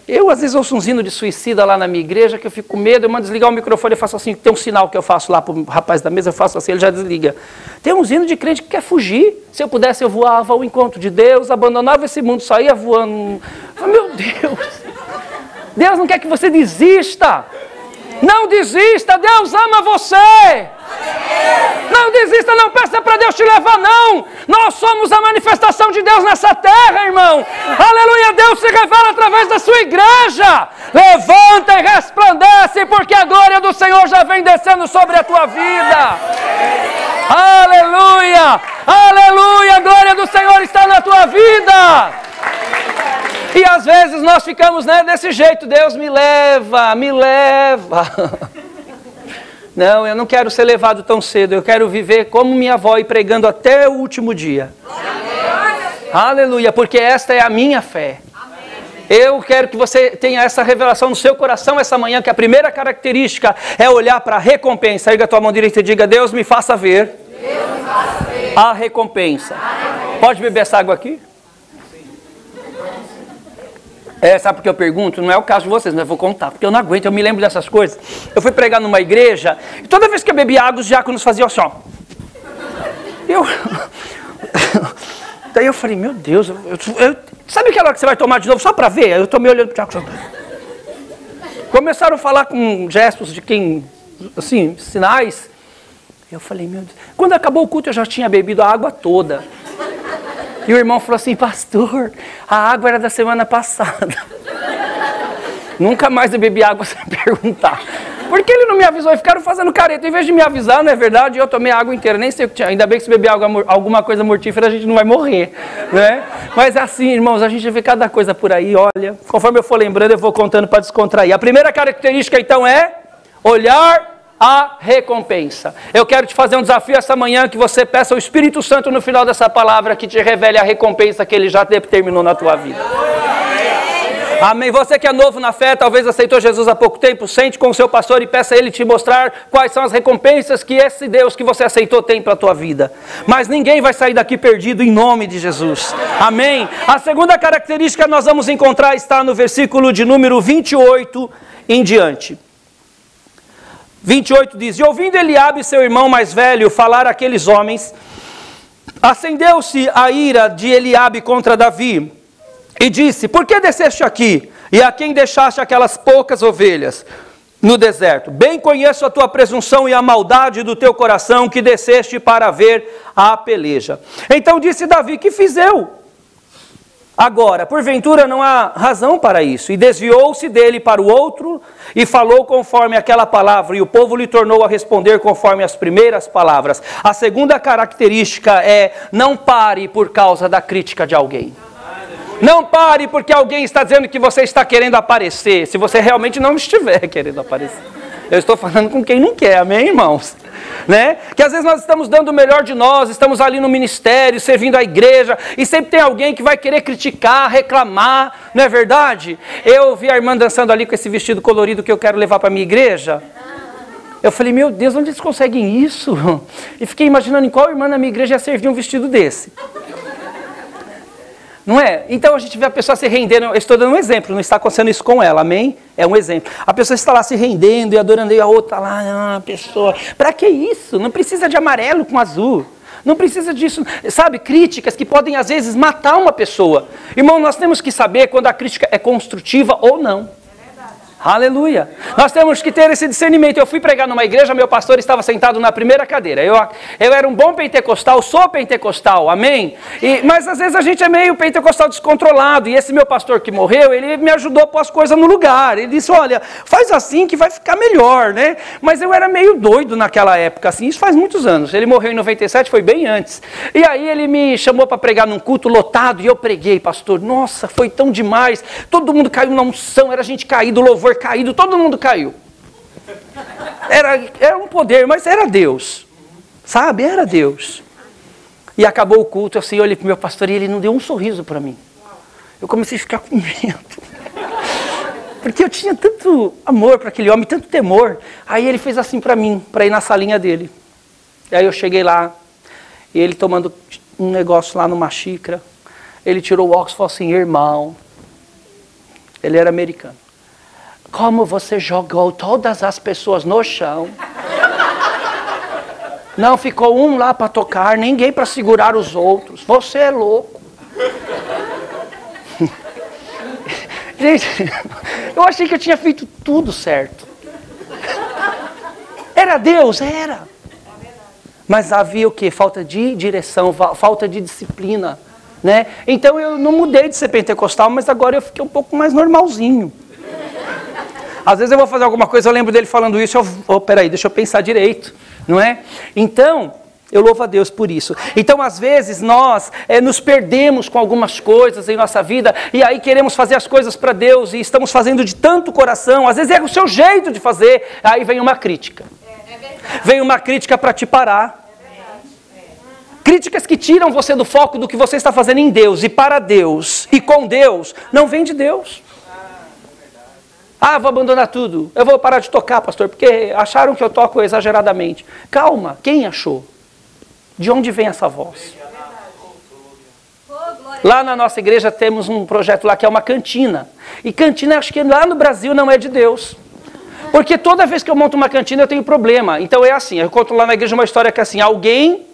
Eu, às vezes, ouço um hino de suicida lá na minha igreja, que eu fico com medo, eu mando desligar o microfone e faço assim, tem um sinal que eu faço lá para o rapaz da mesa, eu faço assim, ele já desliga. Tem uns hinos de crente que quer fugir. Se eu pudesse, eu voava ao encontro de Deus, abandonava esse mundo, saía voando. Meu Deus! Deus não quer que você desista. Não desista, Deus ama você. Não desista, não peça para Deus te levar, não. Nós somos a manifestação de Deus nessa terra, irmão. Aleluia, Deus se revela através da sua igreja. Levanta e resplandece, porque a glória do Senhor já vem descendo sobre a tua vida. Aleluia, aleluia, a glória do Senhor está na tua vida. E às vezes nós ficamos, né, desse jeito, Deus me leva, me leva. Não, eu não quero ser levado tão cedo, eu quero viver como minha avó e pregando até o último dia. Aleluia, porque esta é a minha fé. Eu quero que você tenha essa revelação no seu coração essa manhã, que a primeira característica é olhar para a recompensa. Erga a tua mão direita e diga, Deus me faça ver a recompensa. Pode beber essa água aqui? Sabe por que eu pergunto? Não é o caso de vocês, mas eu vou contar, porque eu não aguento, eu me lembro dessas coisas. Eu fui pregar numa igreja, e toda vez que eu bebia água, os diáconos faziam assim, ó. Daí eu falei, meu Deus, sabe aquela hora que você vai tomar de novo só para ver? Eu tomei olhando para o diácono. Começaram a falar com gestos de quem, assim, sinais. Eu falei, meu Deus. Quando acabou o culto, eu já tinha bebido a água toda. E o irmão falou assim, pastor, a água era da semana passada. Nunca mais eu bebi água sem perguntar. Porque ele não me avisou e ficaram fazendo careta. Em vez de me avisar, não é verdade? Eu tomei a água inteira, nem sei o que tinha. Ainda bem que se beber alguma coisa mortífera, a gente não vai morrer. Né? Mas assim, irmãos, a gente vê cada coisa por aí, olha. Conforme eu for lembrando, eu vou contando para descontrair. A primeira característica, então, é olhar a recompensa. Eu quero te fazer um desafio essa manhã, que você peça ao Espírito Santo no final dessa palavra que te revele a recompensa que Ele já determinou na tua vida. Amém. Você que é novo na fé, talvez aceitou Jesus há pouco tempo, sente com o seu pastor e peça a ele te mostrar quais são as recompensas que esse Deus que você aceitou tem para a tua vida. Mas ninguém vai sair daqui perdido em nome de Jesus. Amém. A segunda característica que nós vamos encontrar está no versículo de número 28 em diante. 28 diz, e ouvindo Eliabe, seu irmão mais velho, falar àqueles homens, acendeu-se a ira de Eliabe contra Davi, e disse, por que desceste aqui, e a quem deixaste aquelas poucas ovelhas no deserto? Bem conheço a tua presunção e a maldade do teu coração, que desceste para ver a peleja. Então disse Davi, que fiz eu? Agora, porventura não há razão para isso. E desviou-se dele para o outro e falou conforme aquela palavra. E o povo lhe tornou a responder conforme as primeiras palavras. A segunda característica é: não pare por causa da crítica de alguém. Não pare porque alguém está dizendo que você está querendo aparecer, se você realmente não estiver querendo aparecer. Eu estou falando com quem não quer, amém, irmãos? Né? Que às vezes nós estamos dando o melhor de nós, estamos ali no ministério, servindo a igreja, e sempre tem alguém que vai querer criticar, reclamar, não é verdade? Eu vi a irmã dançando ali com esse vestido colorido que eu quero levar para a minha igreja. Eu falei, meu Deus, onde eles conseguem isso? E fiquei imaginando em qual irmã na minha igreja ia servir um vestido desse. Não é? Então a gente vê a pessoa se rendendo. Eu estou dando um exemplo, não está acontecendo isso com ela, amém? É um exemplo. A pessoa está lá se rendendo e adorando, e a outra lá, a pessoa. Para que isso? Não precisa de amarelo com azul. Não precisa disso. Sabe, críticas que podem às vezes matar uma pessoa. Irmão, nós temos que saber quando a crítica é construtiva ou não. Aleluia. Nós temos que ter esse discernimento. Eu fui pregar numa igreja, meu pastor estava sentado na primeira cadeira. Eu era um bom pentecostal, sou pentecostal, amém? Mas às vezes a gente é meio pentecostal descontrolado. E esse meu pastor que morreu, ele me ajudou a pôr as coisas no lugar. Ele disse, olha, faz assim que vai ficar melhor, né? Mas eu era meio doido naquela época, assim, isso faz muitos anos. Ele morreu em 97, foi bem antes. E aí ele me chamou para pregar num culto lotado e eu preguei, pastor. Nossa, foi tão demais. Todo mundo caiu na unção, era gente caído, louvor caído, todo mundo caiu. Era um poder, mas era Deus. Sabe? Era Deus. E acabou o culto, assim, eu olhei para o meu pastor e ele não deu um sorriso para mim. Eu comecei a ficar com medo. Porque eu tinha tanto amor para aquele homem, tanto temor. Aí ele fez assim para mim, para ir na salinha dele. E aí eu cheguei lá, e ele tomando um negócio lá numa xícara. Ele tirou o óculos e falou assim, irmão. Ele era americano. Como você jogou todas as pessoas no chão. Não ficou um lá para tocar, ninguém para segurar os outros. Você é louco. Gente, eu achei que eu tinha feito tudo certo. Era Deus? Era. Mas havia o quê? Falta de direção, falta de disciplina. Né? Então eu não mudei de ser pentecostal, mas agora eu fiquei um pouco mais normalzinho. Às vezes eu vou fazer alguma coisa, eu lembro dele falando isso, peraí, deixa eu pensar direito, não é? Então, eu louvo a Deus por isso. Então, às vezes, nós nos perdemos com algumas coisas em nossa vida, e aí queremos fazer as coisas para Deus, e estamos fazendo de tanto coração, às vezes é o seu jeito de fazer, aí vem uma crítica. Vem uma crítica para te parar. Críticas que tiram você do foco do que você está fazendo em Deus, e para Deus, e com Deus, não vem de Deus. Ah, vou abandonar tudo. Eu vou parar de tocar, pastor, porque acharam que eu toco exageradamente. Calma, quem achou? De onde vem essa voz? Lá na nossa igreja temos um projeto lá que é uma cantina. E cantina, acho que lá no Brasil não é de Deus. Porque toda vez que eu monto uma cantina eu tenho problema. Então é assim, eu conto lá na igreja uma história que é assim, alguém,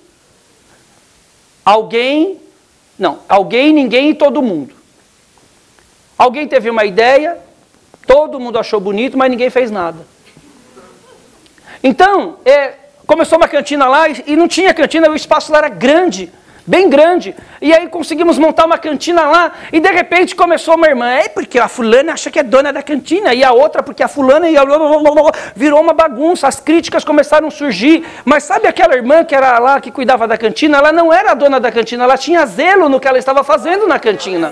ninguém e todo mundo. Alguém teve uma ideia, todo mundo achou bonito, mas ninguém fez nada. Então, começou uma cantina lá e não tinha cantina, o espaço lá era grande, bem grande. E aí conseguimos montar uma cantina lá e de repente começou uma irmã. Porque a fulana acha que é dona da cantina e a outra porque a fulana virou uma bagunça. As críticas começaram a surgir. Mas sabe aquela irmã que era lá, que cuidava da cantina? Ela não era a dona da cantina, ela tinha zelo no que ela estava fazendo na cantina.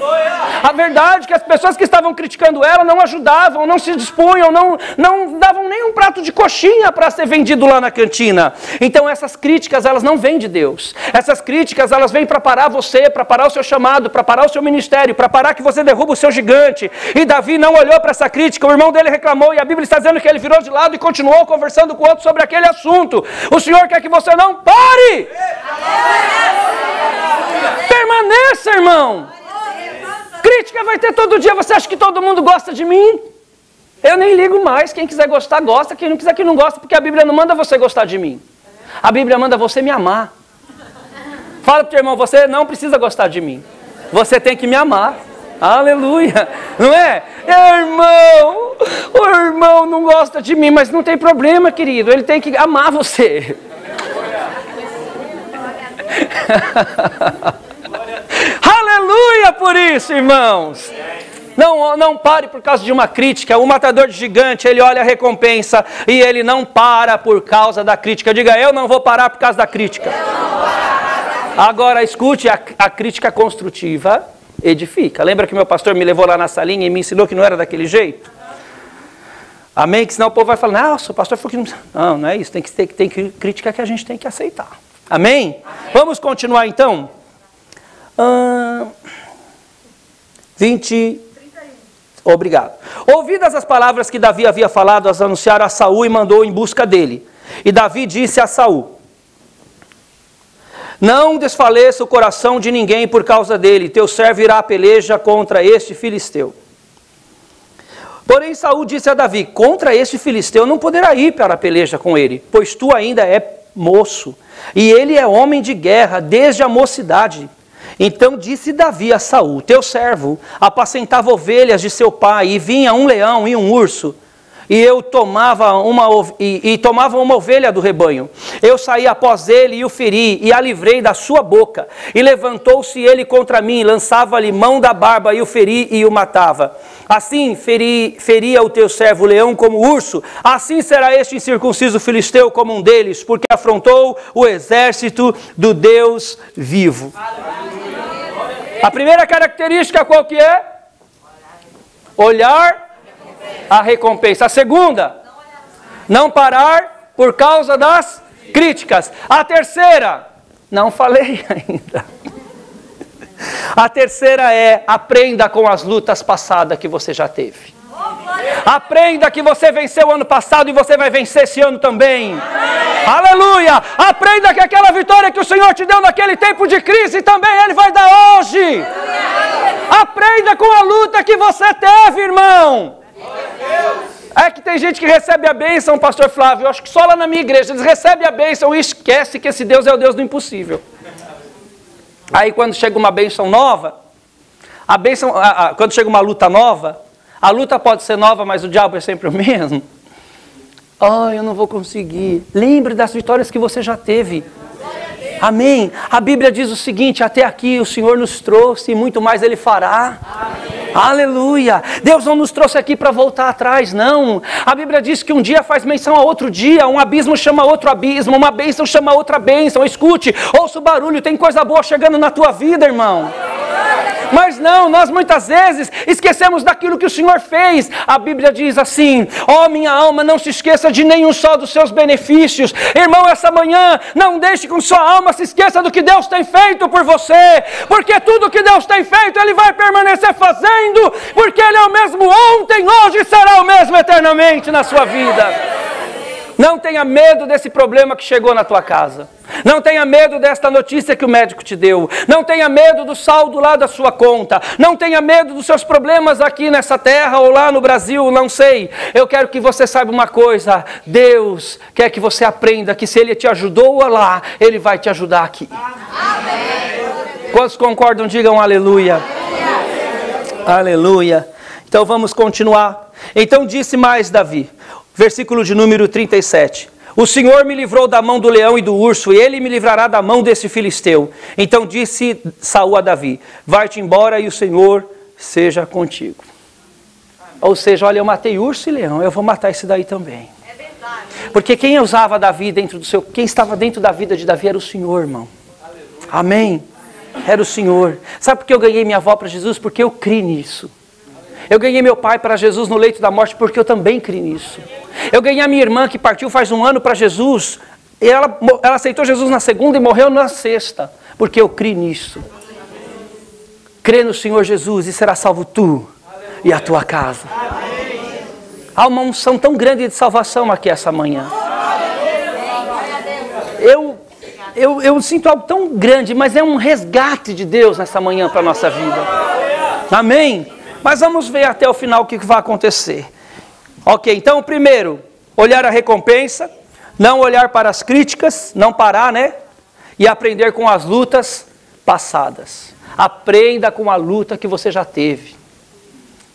A verdade é que as pessoas que estavam criticando ela não ajudavam, não se dispunham, não davam nem um prato de coxinha para ser vendido lá na cantina. Então essas críticas, elas não vêm de Deus. Essas críticas, elas vêm para parar você, para parar o seu chamado, para parar o seu ministério, para parar que você derruba o seu gigante. E Davi não olhou para essa crítica, o irmão dele reclamou e a Bíblia está dizendo que ele virou de lado e continuou conversando com o outro sobre aquele assunto. O Senhor quer que você não pare! Permaneça, irmão! Crítica vai ter todo dia. Você acha que todo mundo gosta de mim? Eu nem ligo mais. Quem quiser gostar, gosta. Quem não quiser, que não gosta, porque a Bíblia não manda você gostar de mim. A Bíblia manda você me amar. Fala para o teu irmão, você não precisa gostar de mim. Você tem que me amar. Aleluia. Não é? Irmão, o irmão não gosta de mim, mas não tem problema, querido. Ele tem que amar você. Aleluia, para por isso, irmãos. Não pare por causa de uma crítica. O matador de gigante, ele olha a recompensa e ele não para por causa da crítica. Diga, eu não vou parar por causa da crítica. Agora escute, a crítica construtiva edifica. Lembra que meu pastor me levou lá na salinha e me ensinou que não era daquele jeito? Amém? Que senão o povo vai falar, nossa, o pastor falou que não... Não, não é isso. Tem crítica que a gente tem que aceitar. Amém? Vamos continuar então? 31. Obrigado. Ouvidas as palavras que Davi havia falado, as anunciaram a Saul e mandou em busca dele. E Davi disse a Saul, não desfaleça o coração de ninguém por causa dele, teu servo irá à peleja contra este filisteu. Porém Saul disse a Davi, contra este filisteu não poderá ir para a peleja com ele, pois tu ainda é moço, e ele é homem de guerra desde a mocidade. Então disse Davi a Saul, teu servo apacentava ovelhas de seu pai, e vinha um leão e um urso, e eu tomava uma ovelha do rebanho. Eu saí após ele e o feri, e a livrei da sua boca. E levantou-se ele contra mim, lançava-lhe mão da barba, e o feri e o matava. Assim feria o teu servo leão como urso, assim será este incircunciso filisteu como um deles, porque afrontou o exército do Deus vivo. A primeira característica qual que é? Olhar a recompensa. A segunda, não parar por causa das críticas. A terceira, não falei ainda. A terceira é, aprenda com as lutas passadas que você já teve. Aprenda que você venceu ano passado e você vai vencer esse ano também. Aleluia! Aprenda que aquela vitória que o Senhor te deu naquele tempo de crise também Ele vai dar hoje. Aprenda com a luta que você teve, irmão. É que tem gente que recebe a bênção, pastor Flávio, eu acho que só lá na minha igreja, eles recebem a bênção e esquecem que esse Deus é o Deus do impossível. Aí quando chega uma bênção nova, quando chega uma luta nova, a luta pode ser nova, mas o diabo é sempre o mesmo. Eu não vou conseguir. Lembre das vitórias que você já teve. Amém. A Bíblia diz o seguinte, até aqui o Senhor nos trouxe e muito mais Ele fará. Amém. Aleluia. Deus não nos trouxe aqui para voltar atrás, não. A Bíblia diz que um dia faz menção a outro dia, um abismo chama outro abismo, uma bênção chama outra bênção. Escute, ouça o barulho, tem coisa boa chegando na tua vida, irmão. Mas não, nós muitas vezes esquecemos daquilo que o Senhor fez. A Bíblia diz assim, minha alma, não se esqueça de nenhum só dos seus benefícios. Irmão, essa manhã, não deixe que sua alma se esqueça do que Deus tem feito por você. Porque tudo que Deus tem feito, Ele vai permanecer fazendo. Porque Ele é o mesmo ontem, hoje e será o mesmo eternamente na sua vida. Não tenha medo desse problema que chegou na tua casa. Não tenha medo desta notícia que o médico te deu. Não tenha medo do saldo lá da sua conta. Não tenha medo dos seus problemas aqui nessa terra ou lá no Brasil, não sei. Eu quero que você saiba uma coisa. Deus quer que você aprenda que se Ele te ajudou lá, Ele vai te ajudar aqui. Amém. Quantos concordam? Digam aleluia. Aleluia. Então vamos continuar. Então disse mais Davi. Versículo de número 37. O Senhor me livrou da mão do leão e do urso, e Ele me livrará da mão desse filisteu. Então disse Saul a Davi, vai-te embora e o Senhor seja contigo. Ou seja, olha, eu matei urso e leão, eu vou matar esse daí também. É verdade. Porque quem usava Davi quem estava dentro da vida de Davi era o Senhor, irmão. Aleluia. Amém? Era o Senhor. Sabe por que eu ganhei minha avó para Jesus? Porque eu criei nisso. Eu ganhei meu pai para Jesus no leito da morte porque eu também criei nisso. Eu ganhei a minha irmã que partiu faz 1 ano para Jesus. E ela aceitou Jesus na segunda e morreu na sexta. Porque eu criei nisso. Crê no Senhor Jesus e será salvo tu e a tua casa. Há uma unção tão grande de salvação aqui essa manhã. Eu sinto algo tão grande, mas é um resgate de Deus nessa manhã para a nossa vida. Amém? Mas vamos ver até o final o que vai acontecer. Ok, então primeiro, olhar a recompensa, não olhar para as críticas, não parar, né? E aprender com as lutas passadas. Aprenda com a luta que você já teve.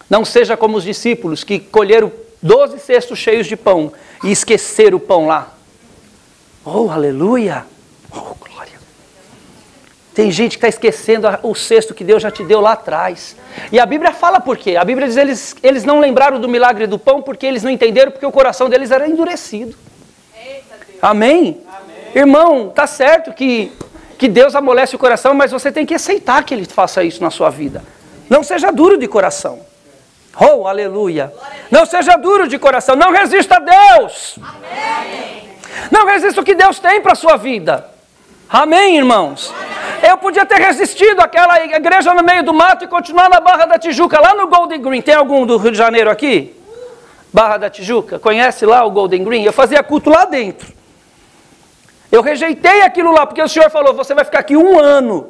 Não seja como os discípulos que colheram 12 cestos cheios de pão e esqueceram o pão lá. Oh, aleluia! Oh, glória! Tem gente que está esquecendo o cesto que Deus já te deu lá atrás. E a Bíblia fala por quê? A Bíblia diz que eles não lembraram do milagre do pão porque eles não entenderam, porque o coração deles era endurecido. Amém? Irmão, tá certo que Deus amolece o coração, mas você tem que aceitar que Ele faça isso na sua vida. Não seja duro de coração. Oh, aleluia. Não seja duro de coração. Não resista a Deus. Não resista o que Deus tem para a sua vida. Amém, irmãos? Eu podia ter resistido àquela igreja no meio do mato e continuar na Barra da Tijuca, lá no Golden Green. Tem algum do Rio de Janeiro aqui? Barra da Tijuca? Conhece lá o Golden Green? Eu fazia culto lá dentro. Eu rejeitei aquilo lá, porque o Senhor falou, você vai ficar aqui 1 ano.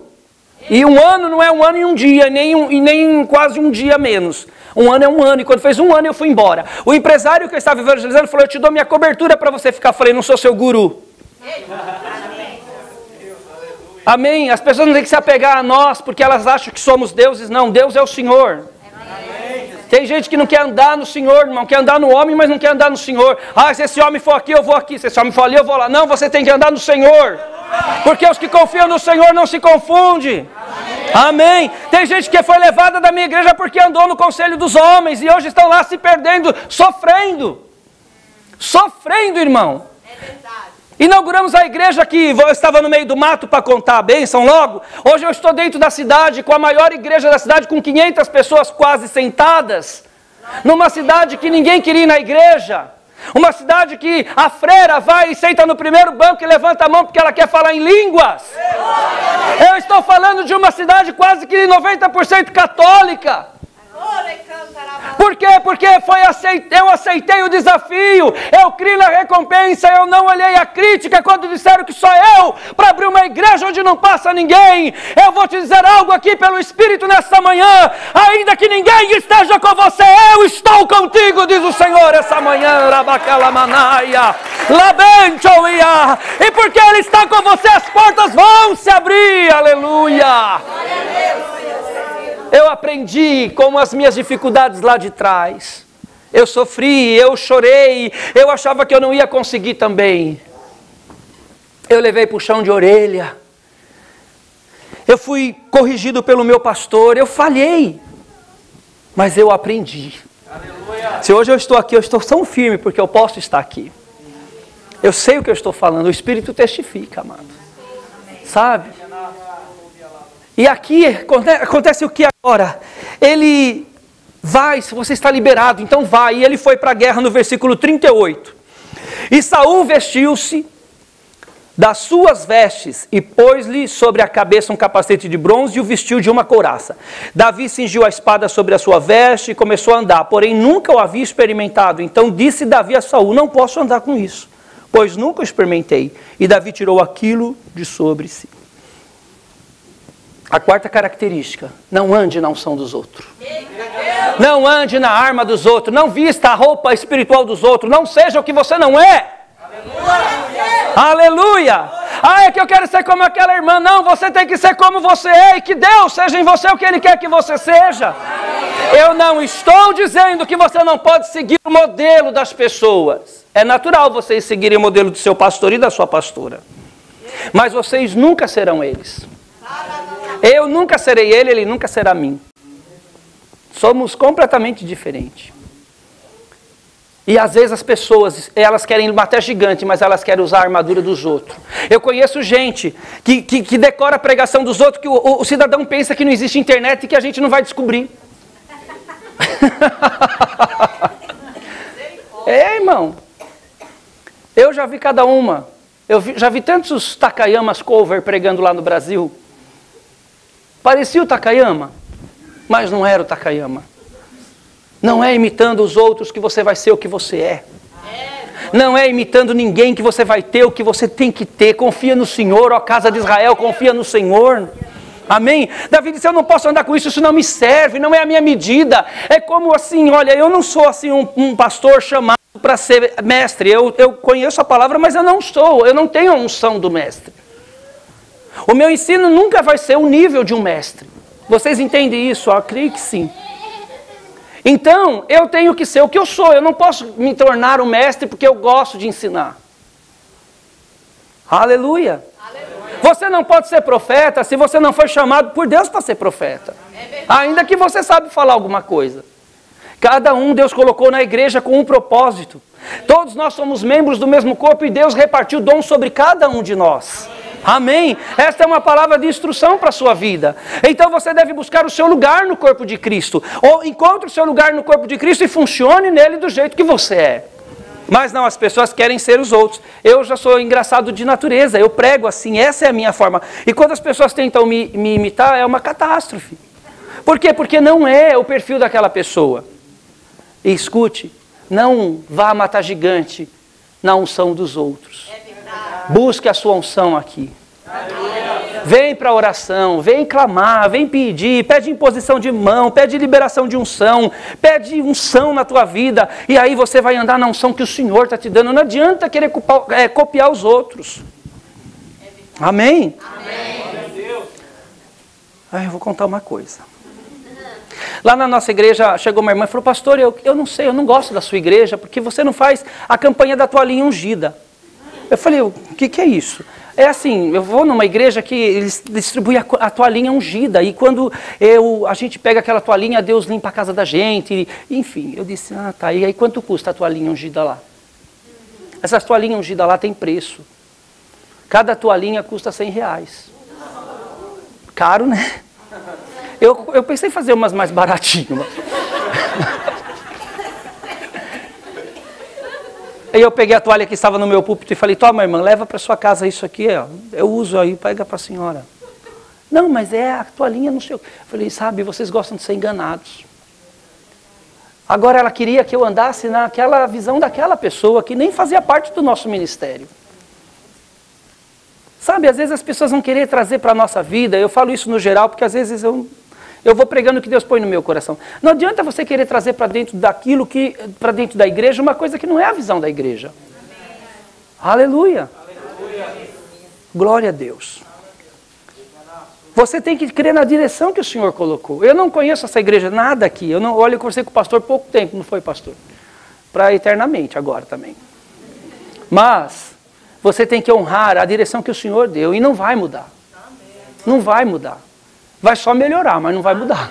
E 1 ano não é 1 ano e 1 dia, nem quase 1 dia menos. 1 ano é 1 ano, e quando fez 1 ano eu fui embora. O empresário que eu estava evangelizando falou, eu te dou minha cobertura para você ficar. Eu falei, não sou seu guru. Amém? As pessoas não têm que se apegar a nós, porque elas acham que somos deuses. Não, Deus é o Senhor. Tem gente que não quer andar no Senhor, irmão, quer andar no homem, mas não quer andar no Senhor. Ah, se esse homem for aqui, eu vou aqui. Se esse homem for ali, eu vou lá. Não, você tem que andar no Senhor. Porque os que confiam no Senhor não se confundem. Amém. Tem gente que foi levada da minha igreja porque andou no conselho dos homens e hoje estão lá se perdendo, sofrendo. Sofrendo, irmão. Inauguramos a igreja que eu estava no meio do mato para contar a bênção logo. Hoje eu estou dentro da cidade, com a maior igreja da cidade, com 500 pessoas quase sentadas. Numa cidade que ninguém queria ir na igreja. Uma cidade que a freira vai e senta no primeiro banco e levanta a mão porque ela quer falar em línguas. Eu estou falando de uma cidade quase que 90% católica. Por quê? Porque eu aceitei o desafio, eu criei na recompensa, eu não olhei a crítica quando disseram que só eu, para abrir uma igreja onde não passa ninguém. Eu vou te dizer algo aqui pelo Espírito nesta manhã, ainda que ninguém esteja com você, eu estou contigo, diz o Senhor essa manhã, Rabacalamanaya, Labenchoia, e porque Ele está com você, as portas vão se abrir, aleluia. Eu aprendi com as minhas dificuldades lá de trás. Eu sofri, eu chorei, eu achava que eu não ia conseguir também. Eu levei puxão de orelha. Eu fui corrigido pelo meu pastor, eu falhei. Mas eu aprendi. Aleluia. Se hoje eu estou aqui, eu estou tão firme porque eu posso estar aqui. Eu sei o que eu estou falando, o Espírito testifica, amado. Sabe? E aqui acontece o que agora? Ele vai, se você está liberado, então vai. E ele foi para a guerra no versículo 38. E Saul vestiu-se das suas vestes e pôs-lhe sobre a cabeça um capacete de bronze e o vestiu de uma couraça. Davi cingiu a espada sobre a sua veste e começou a andar, porém nunca o havia experimentado. Então disse Davi a Saul, não posso andar com isso, pois nunca o experimentei. E Davi tirou aquilo de sobre si. A quarta característica, não ande na unção dos outros. Não ande na arma dos outros. Não vista a roupa espiritual dos outros. Não seja o que você não é. Aleluia! Ah, é que eu quero ser como aquela irmã. Não, você tem que ser como você é. E que Deus seja em você o que Ele quer que você seja. Eu não estou dizendo que você não pode seguir o modelo das pessoas. É natural vocês seguirem o modelo do seu pastor e da sua pastora. Mas vocês nunca serão eles. Eu nunca serei ele, ele nunca será mim. Somos completamente diferentes. E às vezes as pessoas, elas querem matar gigante, mas elas querem usar a armadura dos outros. Eu conheço gente que decora a pregação dos outros, que o cidadão pensa que não existe internet e que a gente não vai descobrir. É, irmão. Eu já vi cada uma. Já vi tantos Takayamas cover pregando lá no Brasil. Parecia o Takayama, mas não era o Takayama. Não é imitando os outros que você vai ser o que você é. Não é imitando ninguém que você vai ter o que você tem que ter. Confia no Senhor, ó casa de Israel, confia no Senhor. Amém? Davi disse, eu não posso andar com isso, isso não me serve, não é a minha medida. É como assim, olha, eu não sou assim um pastor chamado para ser mestre. Eu conheço a palavra, mas eu não tenho a unção do mestre. O meu ensino nunca vai ser o nível de um mestre. Vocês entendem isso? Eu creio que sim. Então, eu tenho que ser o que eu sou. Eu não posso me tornar um mestre porque eu gosto de ensinar. Aleluia. Você não pode ser profeta se você não foi chamado por Deus para ser profeta. Ainda que você sabe falar alguma coisa. Cada um Deus colocou na igreja com um propósito. Todos nós somos membros do mesmo corpo e Deus repartiu dons sobre cada um de nós. Amém? Esta é uma palavra de instrução para a sua vida. Então você deve buscar o seu lugar no corpo de Cristo. Ou encontre o seu lugar no corpo de Cristo e funcione nele do jeito que você é. Mas não, as pessoas querem ser os outros. Eu já sou engraçado de natureza, eu prego assim, essa é a minha forma. E quando as pessoas tentam me imitar, é uma catástrofe. Por quê? Porque não é o perfil daquela pessoa. E escute, não vá matar gigante na unção dos outros. Busque a sua unção aqui. Vem para a oração, vem clamar, vem pedir, pede imposição de mão, pede liberação de unção, pede unção na tua vida, e aí você vai andar na unção que o Senhor está te dando. Não adianta querer copiar os outros. Amém? Eu vou contar uma coisa. Lá na nossa igreja chegou uma irmã e falou: pastor, eu não sei, eu não gosto da sua igreja, porque você não faz a campanha da toalhinha ungida. Eu falei: o que é isso? É assim, eu vou numa igreja que eles distribuem a toalhinha ungida, e quando a gente pega aquela toalhinha, Deus limpa a casa da gente, enfim. Eu disse: ah, tá, e aí quanto custa a toalhinha ungida lá? Essas toalhinhas ungidas lá tem preço. Cada toalhinha custa R$100. Caro, né? Eu pensei em fazer umas mais baratinhas. Aí eu peguei a toalha que estava no meu púlpito e falei: toma, irmã, leva para sua casa isso aqui, ó. Eu uso aí, pega para a senhora. Não, mas é a toalhinha, não sei o que. Eu falei: sabe, vocês gostam de ser enganados. Agora ela queria que eu andasse naquela visão daquela pessoa que nem fazia parte do nosso ministério. Sabe, às vezes as pessoas vão querer trazer para a nossa vida, eu falo isso no geral, porque às vezes eu vou pregando o que Deus põe no meu coração. Não adianta você querer trazer para dentro daquilo para dentro da igreja, uma coisa que não é a visão da igreja. Aleluia. Glória a Deus. Você tem que crer na direção que o Senhor colocou. Eu não conheço essa igreja, nada aqui. Eu conversei com o pastor pouco tempo, não foi, pastor? Para eternamente agora também. Mas você tem que honrar a direção que o Senhor deu e não vai mudar. Não vai mudar. Vai só melhorar, mas não vai mudar.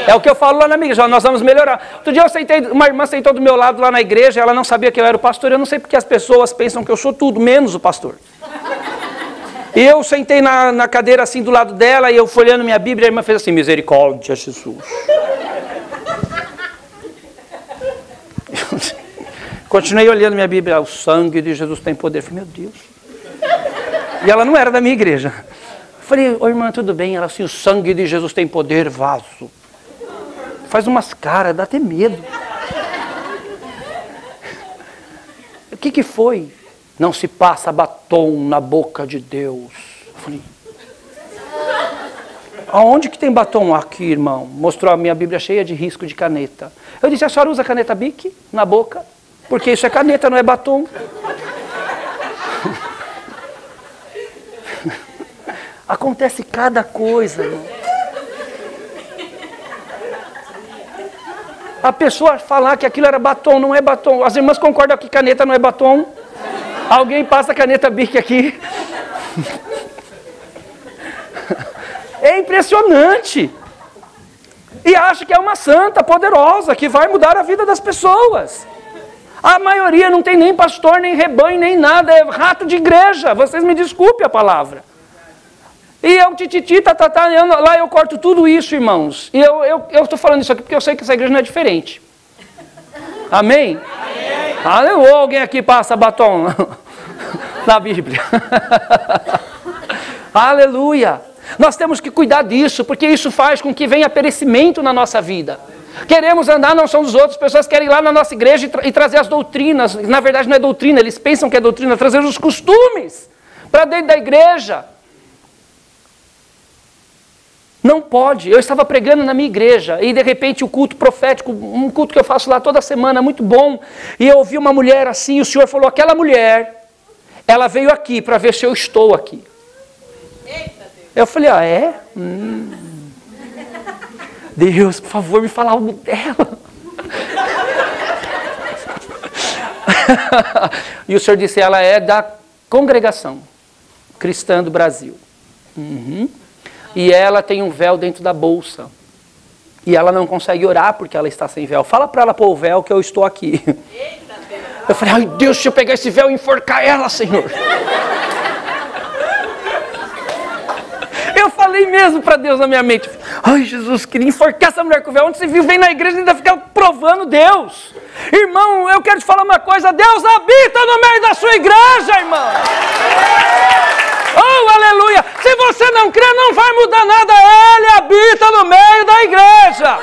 É o que eu falo lá na minha igreja: nós vamos melhorar. Outro dia uma irmã sentou do meu lado lá na igreja, ela não sabia que eu era o pastor. Eu não sei porque as pessoas pensam que eu sou tudo, menos o pastor. E eu sentei na cadeira assim do lado dela, e eu folheando minha Bíblia, e a irmã fez assim: misericórdia, Jesus. Continuei olhando minha Bíblia: o sangue de Jesus tem poder. Eu falei: meu Deus. E ela não era da minha igreja. Eu falei: ô irmã, tudo bem? Ela assim: o sangue de Jesus tem poder, vaso. Faz umas caras, dá até medo. O que foi? Não se passa batom na boca de Deus. Eu falei: aonde que tem batom? Aqui, irmão. Mostrou a minha Bíblia cheia de risco de caneta. Eu disse: a senhora usa caneta Bic na boca? Porque isso é caneta, não é batom. Acontece cada coisa, irmão. A pessoa falar que aquilo era batom, não é batom. As irmãs concordam que caneta não é batom. Alguém passa a caneta Bic aqui. É impressionante. E acha que é uma santa poderosa que vai mudar a vida das pessoas. A maioria não tem nem pastor, nem rebanho, nem nada. É rato de igreja. Vocês me desculpem a palavra. E eu, lá eu corto tudo isso, irmãos. E eu estou falando isso aqui porque eu sei que essa igreja não é diferente. Amém? Amém. Ou alguém aqui passa batom na Bíblia. Aleluia. Nós temos que cuidar disso, porque isso faz com que venha perecimento na nossa vida. Queremos andar na unção dos outros, pessoas querem ir lá na nossa igreja e trazer as doutrinas. Na verdade não é doutrina, eles pensam que é doutrina, trazer os costumes para dentro da igreja. Não pode. Eu estava pregando na minha igreja e de repente o culto profético, um culto que eu faço lá toda semana, muito bom, e eu ouvi uma mulher assim, o Senhor falou: aquela mulher, ela veio aqui para ver se eu estou aqui. Eita, Deus. Eu falei: ah, é? Deus, por favor, me fala algo dela. E o Senhor disse: ela é da congregação. cristã do Brasil. E ela tem um véu dentro da bolsa. E ela não consegue orar porque ela está sem véu. Fala para ela pôr o véu que eu estou aqui. Eu falei, ai Deus, deixa eu pegar esse véu e enforcar ela, Senhor. Eu falei mesmo para Deus na minha mente. Ai Jesus, queria enforcar essa mulher com o véu. Onde você viu, vem na igreja e ainda fica provando Deus. Irmão, eu quero te falar uma coisa. Deus habita no meio da sua igreja, irmão. Oh, aleluia! Se você não crê, não vai mudar nada. Ele habita no meio da igreja.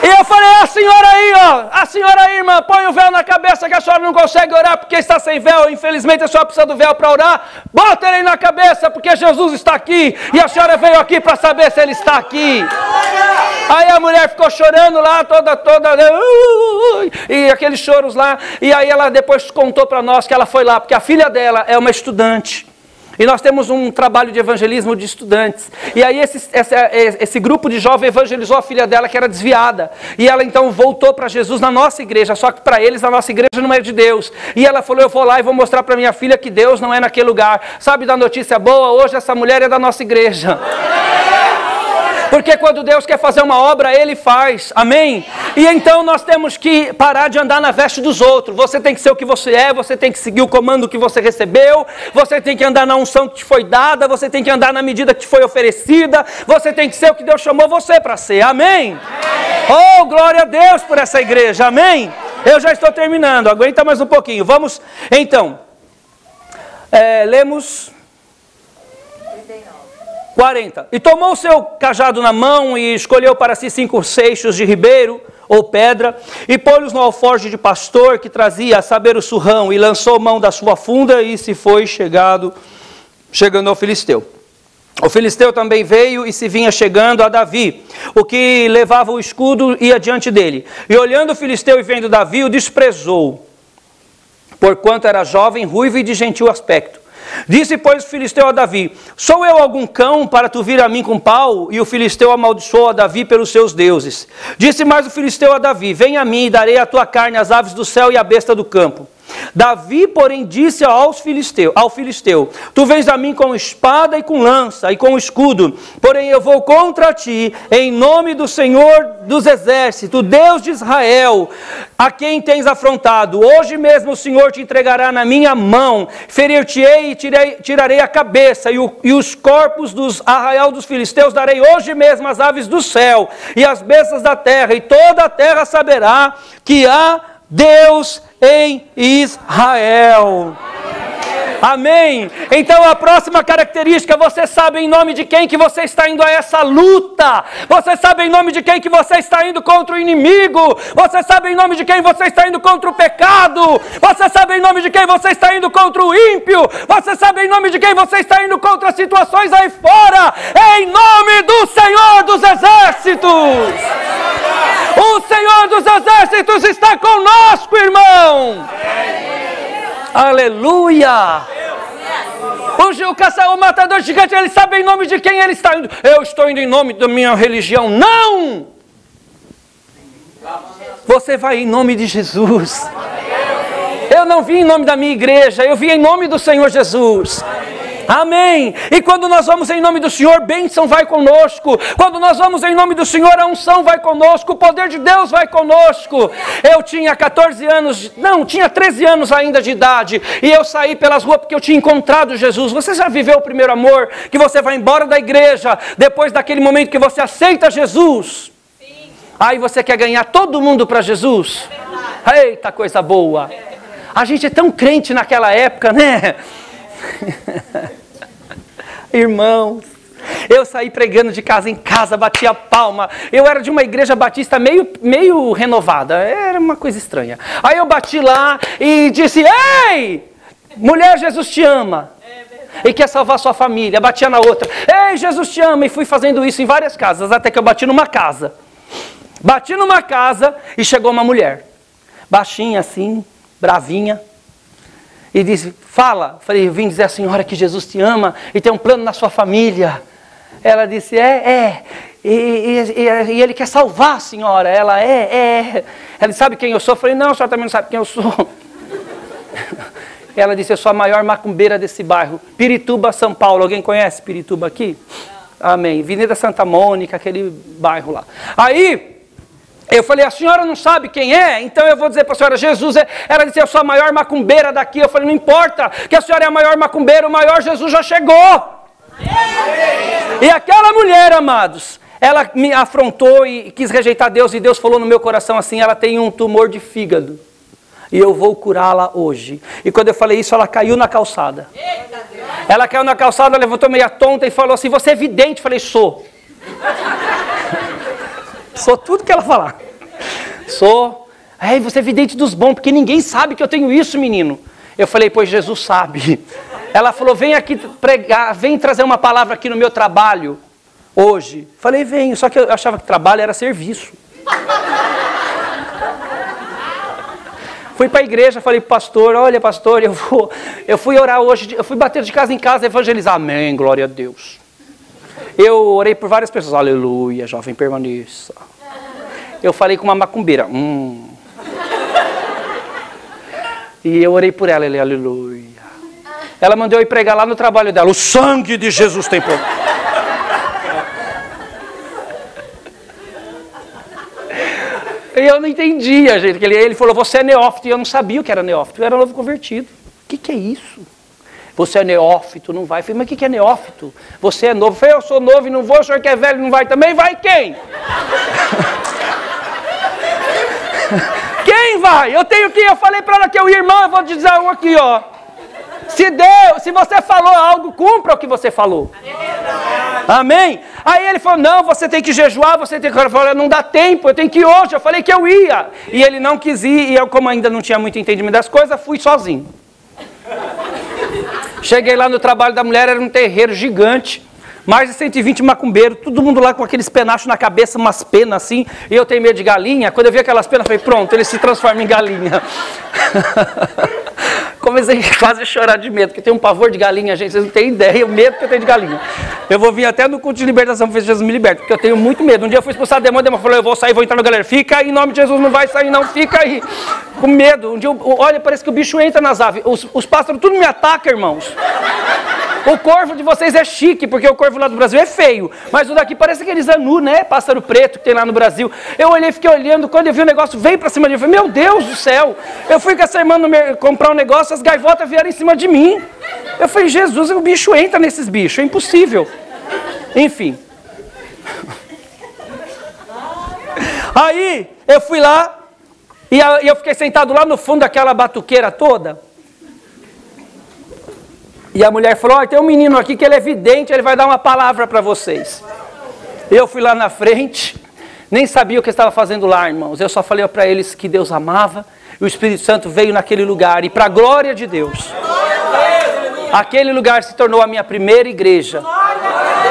E eu falei, a senhora aí, ó. A senhora aí, irmã, põe o véu na cabeça que a senhora não consegue orar porque está sem véu. Infelizmente, a senhora precisa do véu para orar. Bota ele aí na cabeça porque Jesus está aqui. E a senhora veio aqui para saber se ele está aqui. Aí a mulher ficou chorando lá, toda, e aqueles choros lá. E aí ela depois contou para nós que ela foi lá, porque a filha dela é uma estudante. E nós temos um trabalho de evangelismo de estudantes. E aí esse grupo de jovens evangelizou a filha dela que era desviada. E ela então voltou para Jesus na nossa igreja. Só que para eles a nossa igreja não é de Deus. E ela falou, eu vou lá e vou mostrar para minha filha que Deus não é naquele lugar. Sabe da notícia boa? Hoje essa mulher é da nossa igreja. Porque quando Deus quer fazer uma obra, Ele faz. Amém? E então nós temos que parar de andar na veste dos outros. Você tem que ser o que você é, você tem que seguir o comando que você recebeu, você tem que andar na unção que te foi dada, você tem que andar na medida que te foi oferecida, você tem que ser o que Deus chamou você para ser. Amém? Oh, glória a Deus por essa igreja. Amém? Eu já estou terminando, aguenta mais um pouquinho. Vamos, então. Lemos 40. E tomou o seu cajado na mão e escolheu para si 5 seixos de ribeiro ou pedra e pôs-los no alforje de pastor que trazia, a saber, o surrão, e lançou mão da sua funda e se foi chegando ao filisteu. O filisteu também veio e se vinha chegando a Davi, o que levava o escudo ia diante dele. E olhando o filisteu e vendo Davi, o desprezou, porquanto era jovem, ruivo e de gentil aspecto. Disse, pois, o filisteu a Davi, sou eu algum cão para tu vir a mim com pau? E o filisteu amaldiçoou a Davi pelos seus deuses. Disse mais o filisteu a Davi, vem a mim e darei a tua carne às aves do céu e à besta do campo. Davi, porém, disse ao filisteu, tu vens a mim com espada e com lança e com escudo, porém eu vou contra ti em nome do Senhor dos exércitos, Deus de Israel, a quem tens afrontado. Hoje mesmo o Senhor te entregará na minha mão, ferir-te-ei e tirarei a cabeça, e os corpos dos arraial dos filisteus darei hoje mesmo às aves do céu e às bestas da terra, e toda a terra saberá que há Deus em Israel. Amém? Então a próxima característica, você sabe em nome de quem que você está indo a essa luta. Você sabe em nome de quem que você está indo contra o inimigo. Você sabe em nome de quem você está indo contra o pecado. Você sabe em nome de quem você está indo contra o ímpio. Você sabe em nome de quem você está indo contra as situações aí fora. Em nome do Senhor dos Exércitos. O Senhor dos Exércitos está conosco, irmão. Aleluia! O matador gigante, ele sabe em nome de quem ele está indo. Eu estou indo em nome da minha religião. Não! Você vai em nome de Jesus. Eu não vim em nome da minha igreja, eu vim em nome do Senhor Jesus. Amém. E quando nós vamos em nome do Senhor, bênção vai conosco. Quando nós vamos em nome do Senhor, a unção vai conosco, o poder de Deus vai conosco. Eu tinha 13 anos ainda de idade, e eu saí pelas ruas porque eu tinha encontrado Jesus. Você já viveu o primeiro amor, que você vai embora da igreja, depois daquele momento que você aceita Jesus? Sim. Aí você quer ganhar todo mundo para Jesus? Eita, coisa boa. A gente é tão crente naquela época, né? Irmãos, eu saí pregando de casa em casa, batia palma. Eu era de uma igreja batista meio renovada, era uma coisa estranha. Aí eu bati lá e disse, ei, mulher, Jesus te ama e quer salvar sua família. Batia na outra, ei, Jesus te ama. E fui fazendo isso em várias casas, até que eu bati numa casa. Bati numa casa e chegou uma mulher, baixinha assim, bravinha. E disse, fala. Falei, eu vim dizer à senhora que Jesus te ama e tem um plano na sua família. Ela disse, e ele quer salvar a senhora. Ela, Ela sabe quem eu sou? Falei, não, a senhora também não sabe quem eu sou. Ela disse, eu sou a maior macumbeira desse bairro. Pirituba, São Paulo. Alguém conhece Pirituba aqui? Não. Amém. Avenida Santa Mônica, aquele bairro lá. Aí, eu falei, a senhora não sabe quem é? Então eu vou dizer para a senhora, Jesus é... Ela disse, eu sou a maior macumbeira daqui. Eu falei, não importa, que a senhora é a maior macumbeira, o maior Jesus já chegou. E aquela mulher, amados, ela me afrontou e quis rejeitar Deus. E Deus falou no meu coração assim, ela tem um tumor de fígado. E eu vou curá-la hoje. E quando eu falei isso, ela caiu na calçada. Ela caiu na calçada, levantou meia tonta e falou assim, você é vidente? Eu falei, sou. Sou tudo que ela falar. Sou. Ei, você é vidente dos bons, porque ninguém sabe que eu tenho isso, menino. Eu falei, pois Jesus sabe. Ela falou, vem aqui pregar, vem trazer uma palavra aqui no meu trabalho hoje. Falei, venho, só que eu achava que trabalho era serviço. Fui para a igreja, falei para o pastor, olha pastor, eu fui orar hoje, eu fui bater de casa em casa, evangelizar. Amém, glória a Deus. Eu orei por várias pessoas, aleluia, jovem permaneça. Eu falei com uma macumbeira, E eu orei por ela, ele, aleluia. Ela mandou eu ir pregar lá no trabalho dela, o sangue de Jesus tem poder. E eu não entendia, gente, que ele falou, você é neófito, e eu não sabia o que era neófito, eu era novo convertido. O que é isso? Você é neófito, não vai. Eu falei, mas o que é neófito? Você é novo. Eu falei, eu sou novo e não vou, o senhor que é velho não vai também? Vai quem? Quem vai? Eu tenho que ir, eu falei para ela que eu ia, irmão, eu vou te dizer um aqui, ó. Se você falou algo, cumpra o que você falou. Amém? Aí ele falou, não, você tem que jejuar, você tem que... Eu falei, não dá tempo, eu tenho que ir hoje. Eu falei que eu ia. E ele não quis ir, e eu, como ainda não tinha muito entendimento das coisas, fui sozinho. Cheguei lá no trabalho da mulher, era um terreiro gigante, mais de 120 macumbeiros, todo mundo lá com aqueles penachos na cabeça, umas penas assim, e eu tenho medo de galinha. Quando eu vi aquelas penas, eu falei, pronto, ele se transforma em galinha. Comecei quase a chorar de medo, porque eu tenho um pavor de galinha, gente, vocês não têm ideia, o medo que eu tenho de galinha. Eu vou vir até no culto de libertação para ver se Jesus me liberta, porque eu tenho muito medo. Um dia eu fui expulsar demônio, demônio falou, eu vou sair, vou entrar no galera. Fica aí, em nome de Jesus, não vai sair não, fica aí. Com medo. Um dia, olha, parece que o bicho entra nas aves. Os pássaros tudo me atacam, irmãos. O corvo de vocês é chique, porque o corvo lá do Brasil é feio. Mas o daqui parece aquele zanu, né? Pássaro preto que tem lá no Brasil. Eu olhei, fiquei olhando, quando eu vi o negócio, veio pra cima de mim. Eu falei, meu Deus do céu. Eu fui com essa irmã comprar um negócio, as gaivotas vieram em cima de mim. Eu falei, Jesus, o bicho entra nesses bichos, é impossível. Enfim. Aí, eu fui lá, e eu fiquei sentado lá no fundo daquela batuqueira toda. E a mulher falou, tem um menino aqui que ele é vidente, ele vai dar uma palavra para vocês. Eu fui lá na frente, nem sabia o que eu estava fazendo lá, irmãos. Eu só falei para eles que Deus amava, e o Espírito Santo veio naquele lugar, e para a glória de Deus, aquele lugar se tornou a minha primeira igreja.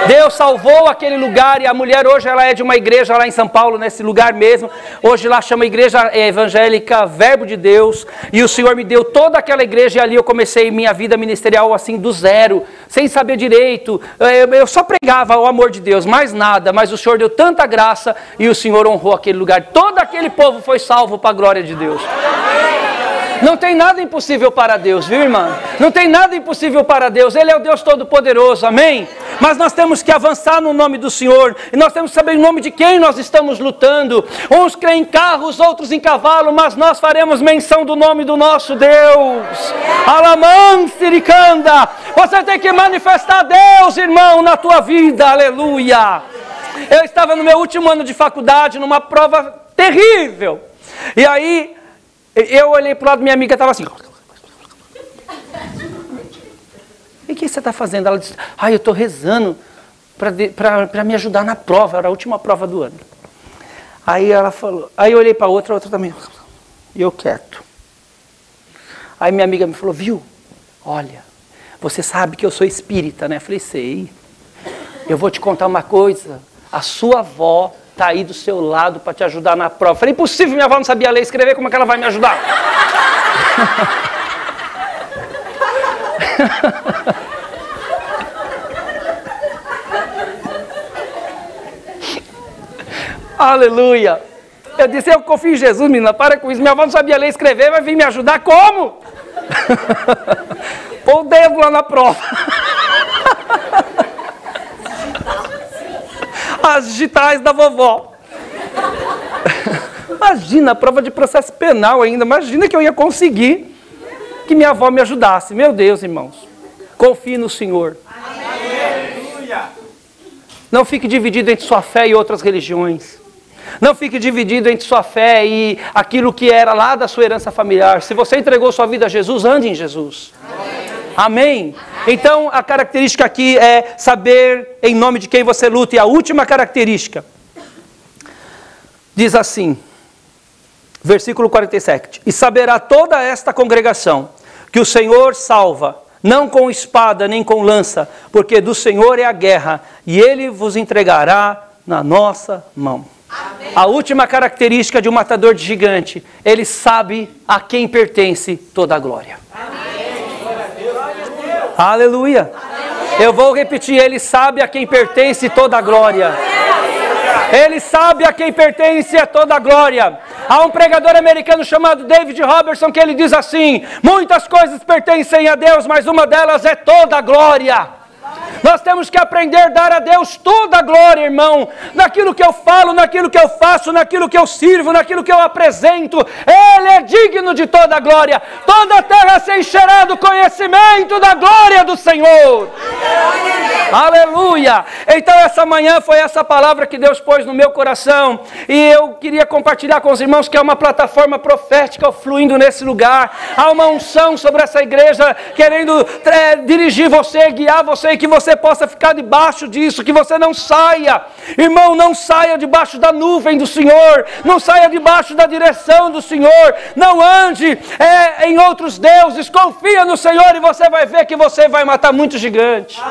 Deus salvou aquele lugar, e a mulher hoje ela é de uma igreja lá em São Paulo, nesse lugar mesmo. Hoje lá chama Igreja Evangélica Verbo de Deus, e o Senhor me deu toda aquela igreja, e ali eu comecei minha vida ministerial assim do zero, sem saber direito. Eu só pregava o amor de Deus, mais nada, mas o Senhor deu tanta graça, e o Senhor honrou aquele lugar. Todo aquele povo foi salvo para a glória de Deus. Não tem nada impossível para Deus, viu, irmã? Não tem nada impossível para Deus. Ele é o Deus Todo-Poderoso, amém? Mas nós temos que avançar no nome do Senhor. E nós temos que saber em nome de quem nós estamos lutando. Uns creem em carros, outros em cavalo, mas nós faremos menção do nome do nosso Deus. Alamã, Siricanda. Você tem que manifestar Deus, irmão, na tua vida, aleluia. Eu estava no meu último ano de faculdade, numa prova terrível. E aí... eu olhei para o lado da minha amiga, estava assim. E o que você está fazendo? Ela disse, eu estou rezando para me ajudar na prova, era a última prova do ano. Aí ela falou, aí eu olhei para a outra também, e eu quieto. Aí minha amiga me falou, viu, olha, você sabe que eu sou espírita, né? Eu falei, sei, eu vou te contar uma coisa, a sua avó está aí do seu lado para te ajudar na prova. Falei, impossível, minha avó não sabia ler e escrever, como é que ela vai me ajudar? Aleluia. Eu disse, eu confio em Jesus, menina, para com isso. Minha avó não sabia ler e escrever, vai vir me ajudar como? Pôr o dedo lá na prova. As digitais da vovó. Imagina, a prova de processo penal ainda. Imagina que eu ia conseguir que minha avó me ajudasse. Meu Deus, irmãos. Confie no Senhor. Não fique dividido entre sua fé e outras religiões. Não fique dividido entre sua fé e aquilo que era lá da sua herança familiar. Se você entregou sua vida a Jesus, ande em Jesus. Amém? Então, a característica aqui é saber em nome de quem você luta. E a última característica diz assim, versículo 47. E saberá toda esta congregação que o Senhor salva, não com espada nem com lança, porque do Senhor é a guerra, e Ele vos entregará na nossa mão. Amém. A última característica de um matador de gigante, ele sabe a quem pertence toda a glória. Amém. Aleluia. Eu vou repetir, ele sabe a quem pertence toda a glória. Ele sabe a quem pertence toda a glória. Há um pregador americano chamado David Robertson que ele diz assim: muitas coisas pertencem a Deus, mas uma delas é toda a glória. Nós temos que aprender a dar a Deus toda a glória, irmão. Naquilo que eu falo, naquilo que eu faço, naquilo que eu sirvo, naquilo que eu apresento. Ele é digno de toda a glória. Toda a terra se encherá do conhecimento da glória do Senhor. Aleluia! Então essa manhã foi essa palavra que Deus pôs no meu coração. E eu queria compartilhar com os irmãos que é uma plataforma profética fluindo nesse lugar. Há uma unção sobre essa igreja querendo dirigir você, guiar você, e que você possa ficar debaixo disso, que você não saia. Irmão, não saia debaixo da nuvem do Senhor. Não saia debaixo da direção do Senhor. Não ande em outros deuses. Confia no Senhor e você vai ver que você vai matar muitos gigantes.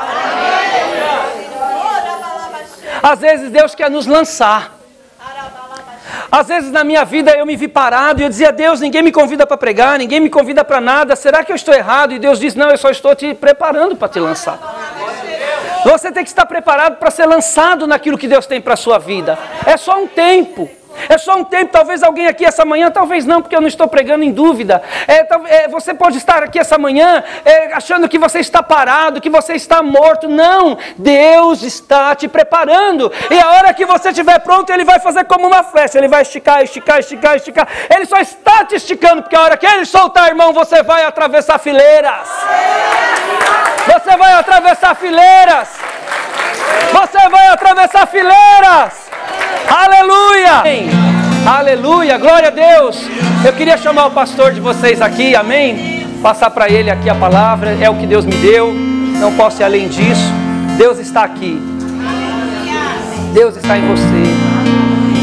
Às vezes Deus quer nos lançar. Às vezes na minha vida eu me vi parado e eu dizia: Deus, ninguém me convida para pregar, ninguém me convida para nada, será que eu estou errado? E Deus diz: não, eu só estou te preparando para te lançar. Você tem que estar preparado para ser lançado naquilo que Deus tem para a sua vida. É só um tempo. É só um tempo. Talvez alguém aqui essa manhã, talvez não, porque eu não estou pregando em dúvida. Você pode estar aqui essa manhã achando que você está parado, que você está morto. Não, Deus está te preparando. E a hora que você estiver pronto, Ele vai fazer como uma flecha. Ele vai esticar, esticar, esticar, esticar. Ele só está te esticando, porque a hora que Ele soltar, irmão, você vai atravessar fileiras. Você vai atravessar fileiras. Você vai atravessar fileiras. Aleluia! Aleluia, glória a Deus. Eu queria chamar o pastor de vocês aqui, amém? Passar para ele aqui a palavra, é o que Deus me deu, não posso ir além disso. Deus está aqui. Deus está em você.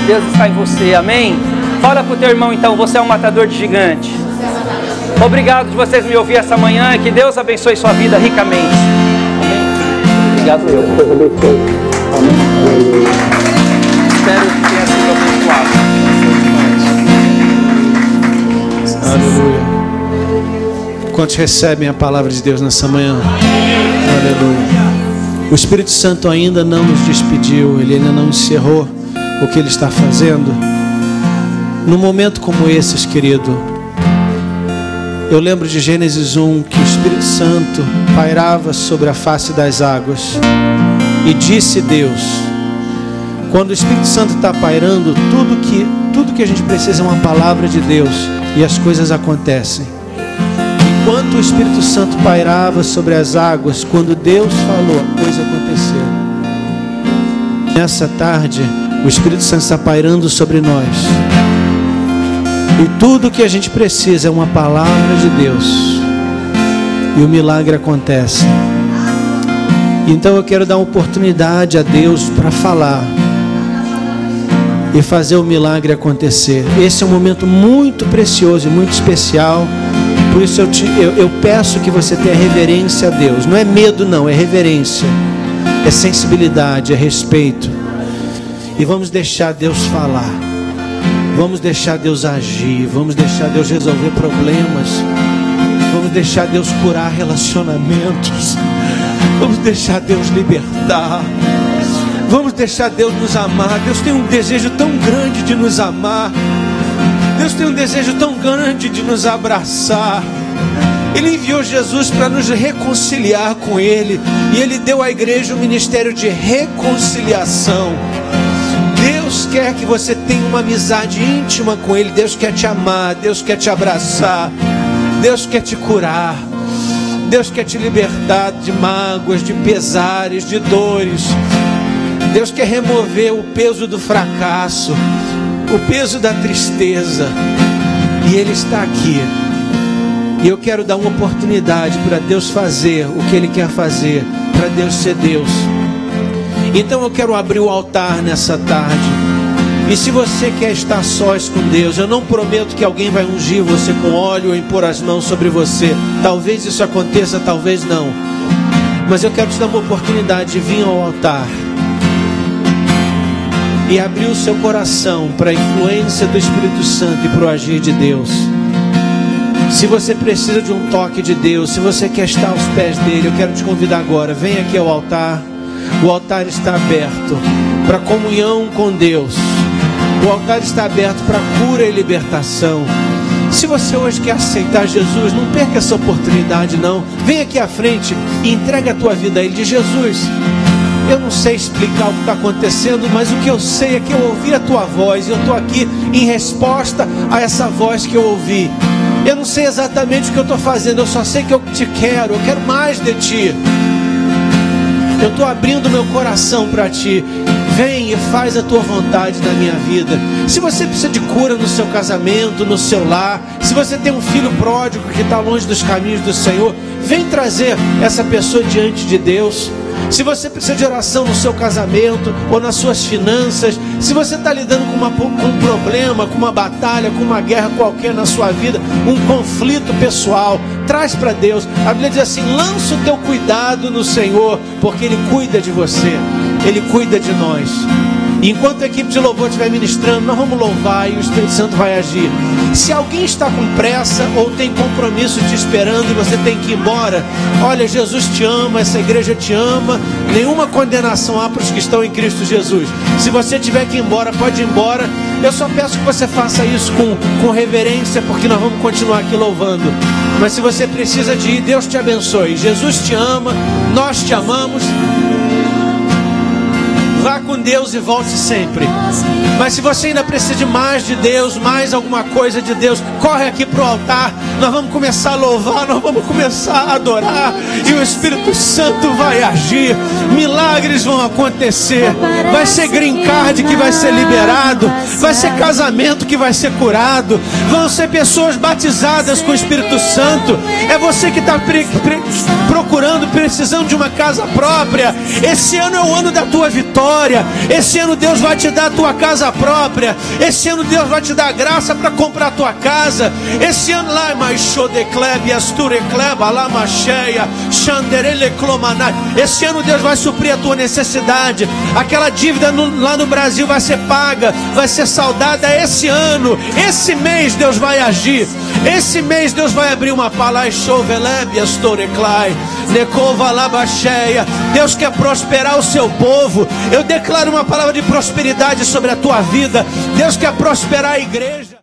Deus está em você, amém? Fala para o teu irmão então, você é um matador de gigante. Obrigado de vocês me ouvir essa manhã e que Deus abençoe sua vida ricamente. Amém? Obrigado, Deus. Deus abençoe. Amém. Espero que tenha sido abençoado. Aleluia. Quantos recebem a palavra de Deus nessa manhã? Aleluia. O Espírito Santo ainda não nos despediu, Ele ainda não encerrou o que Ele está fazendo. Num momento como esses, querido, eu lembro de Gênesis 1, que o Espírito Santo pairava sobre a face das águas. E disse Deus: quando o Espírito Santo está pairando, tudo que a gente precisa é uma palavra de Deus, e as coisas acontecem. Enquanto o Espírito Santo pairava sobre as águas, quando Deus falou, a coisa aconteceu. Nessa tarde, o Espírito Santo está pairando sobre nós, e tudo que a gente precisa é uma palavra de Deus, e o milagre acontece. Então eu quero dar uma oportunidade a Deus para falar e fazer o milagre acontecer. Esse é um momento muito precioso e muito especial. Por isso eu peço que você tenha reverência a Deus. Não é medo não, é reverência. É sensibilidade, é respeito. E vamos deixar Deus falar. Vamos deixar Deus agir. Vamos deixar Deus resolver problemas. Vamos deixar Deus curar relacionamentos. Vamos deixar Deus libertar. Vamos deixar Deus nos amar. Deus tem um desejo tão grande de nos amar. Deus tem um desejo tão grande de nos abraçar. Ele enviou Jesus para nos reconciliar com Ele. E Ele deu à igreja um ministério de reconciliação. Deus quer que você tenha uma amizade íntima com Ele. Deus quer te amar, Deus quer te abraçar, Deus quer te curar, Deus quer te libertar de mágoas, de pesares, de dores. Deus quer remover o peso do fracasso, o peso da tristeza. E Ele está aqui. E eu quero dar uma oportunidade para Deus fazer o que Ele quer fazer, para Deus ser Deus. Então eu quero abrir o altar nessa tarde. E se você quer estar sós com Deus, eu não prometo que alguém vai ungir você com óleo ou impor as mãos sobre você. Talvez isso aconteça, talvez não. Mas eu quero te dar uma oportunidade de vir ao altar e abrir o seu coração para a influência do Espírito Santo e para o agir de Deus. Se você precisa de um toque de Deus, se você quer estar aos pés dele, eu quero te convidar agora. Vem aqui ao altar. O altar está aberto para comunhão com Deus. O altar está aberto para cura e libertação. Se você hoje quer aceitar Jesus, não perca essa oportunidade não. Vem aqui à frente e entrega a tua vida a Ele. Diz: Jesus, eu não sei explicar o que está acontecendo, mas o que eu sei é que eu ouvi a tua voz. E eu estou aqui em resposta a essa voz que eu ouvi. Eu não sei exatamente o que eu estou fazendo, eu só sei que eu te quero, eu quero mais de ti. Eu estou abrindo meu coração para ti. Vem e faz a tua vontade na minha vida. Se você precisa de cura no seu casamento, no seu lar, se você tem um filho pródigo que está longe dos caminhos do Senhor, vem trazer essa pessoa diante de Deus. Se você precisa de oração no seu casamento ou nas suas finanças, se você está lidando com um problema, com uma batalha, com uma guerra qualquer na sua vida, um conflito pessoal, traz para Deus. A Bíblia diz assim: lança o teu cuidado no Senhor, porque Ele cuida de você, Ele cuida de nós. E enquanto a equipe de louvor estiver ministrando, nós vamos louvar e o Espírito Santo vai agir. Se alguém está com pressa ou tem compromisso te esperando e você tem que ir embora, olha, Jesus te ama, essa igreja te ama, nenhuma condenação há para os que estão em Cristo Jesus. Se você tiver que ir embora, pode ir embora. Eu só peço que você faça isso com reverência, porque nós vamos continuar aqui louvando. Mas se você precisa de ir, Deus te abençoe. Jesus te ama, nós te amamos. Vá com Deus e volte sempre. Mas se você ainda precisa de mais de Deus, mais alguma coisa de Deus, corre aqui para o altar. Nós vamos começar a louvar, nós vamos começar a adorar, e o Espírito Santo vai agir. Milagres vão acontecer. Vai ser green card que vai ser liberado, vai ser casamento que vai ser curado, vão ser pessoas batizadas com o Espírito Santo. É você que está procurando, precisando de uma casa própria. Esse ano é o ano da tua vitória. Esse ano Deus vai te dar a tua casa própria. Esse ano Deus vai te dar graça para comprar a tua casa. Esse ano lá mais show de kleb, asture kleba, lá mais cheia, xanderele clomanai. Esse ano Deus vai suprir a tua necessidade. Aquela dívida lá no Brasil vai ser paga, vai ser saldada esse ano. Esse mês Deus vai agir. Esse mês Deus vai abrir uma palavra. Deus quer prosperar o seu povo. Eu declaro uma palavra de prosperidade sobre a tua vida. Deus quer prosperar a igreja.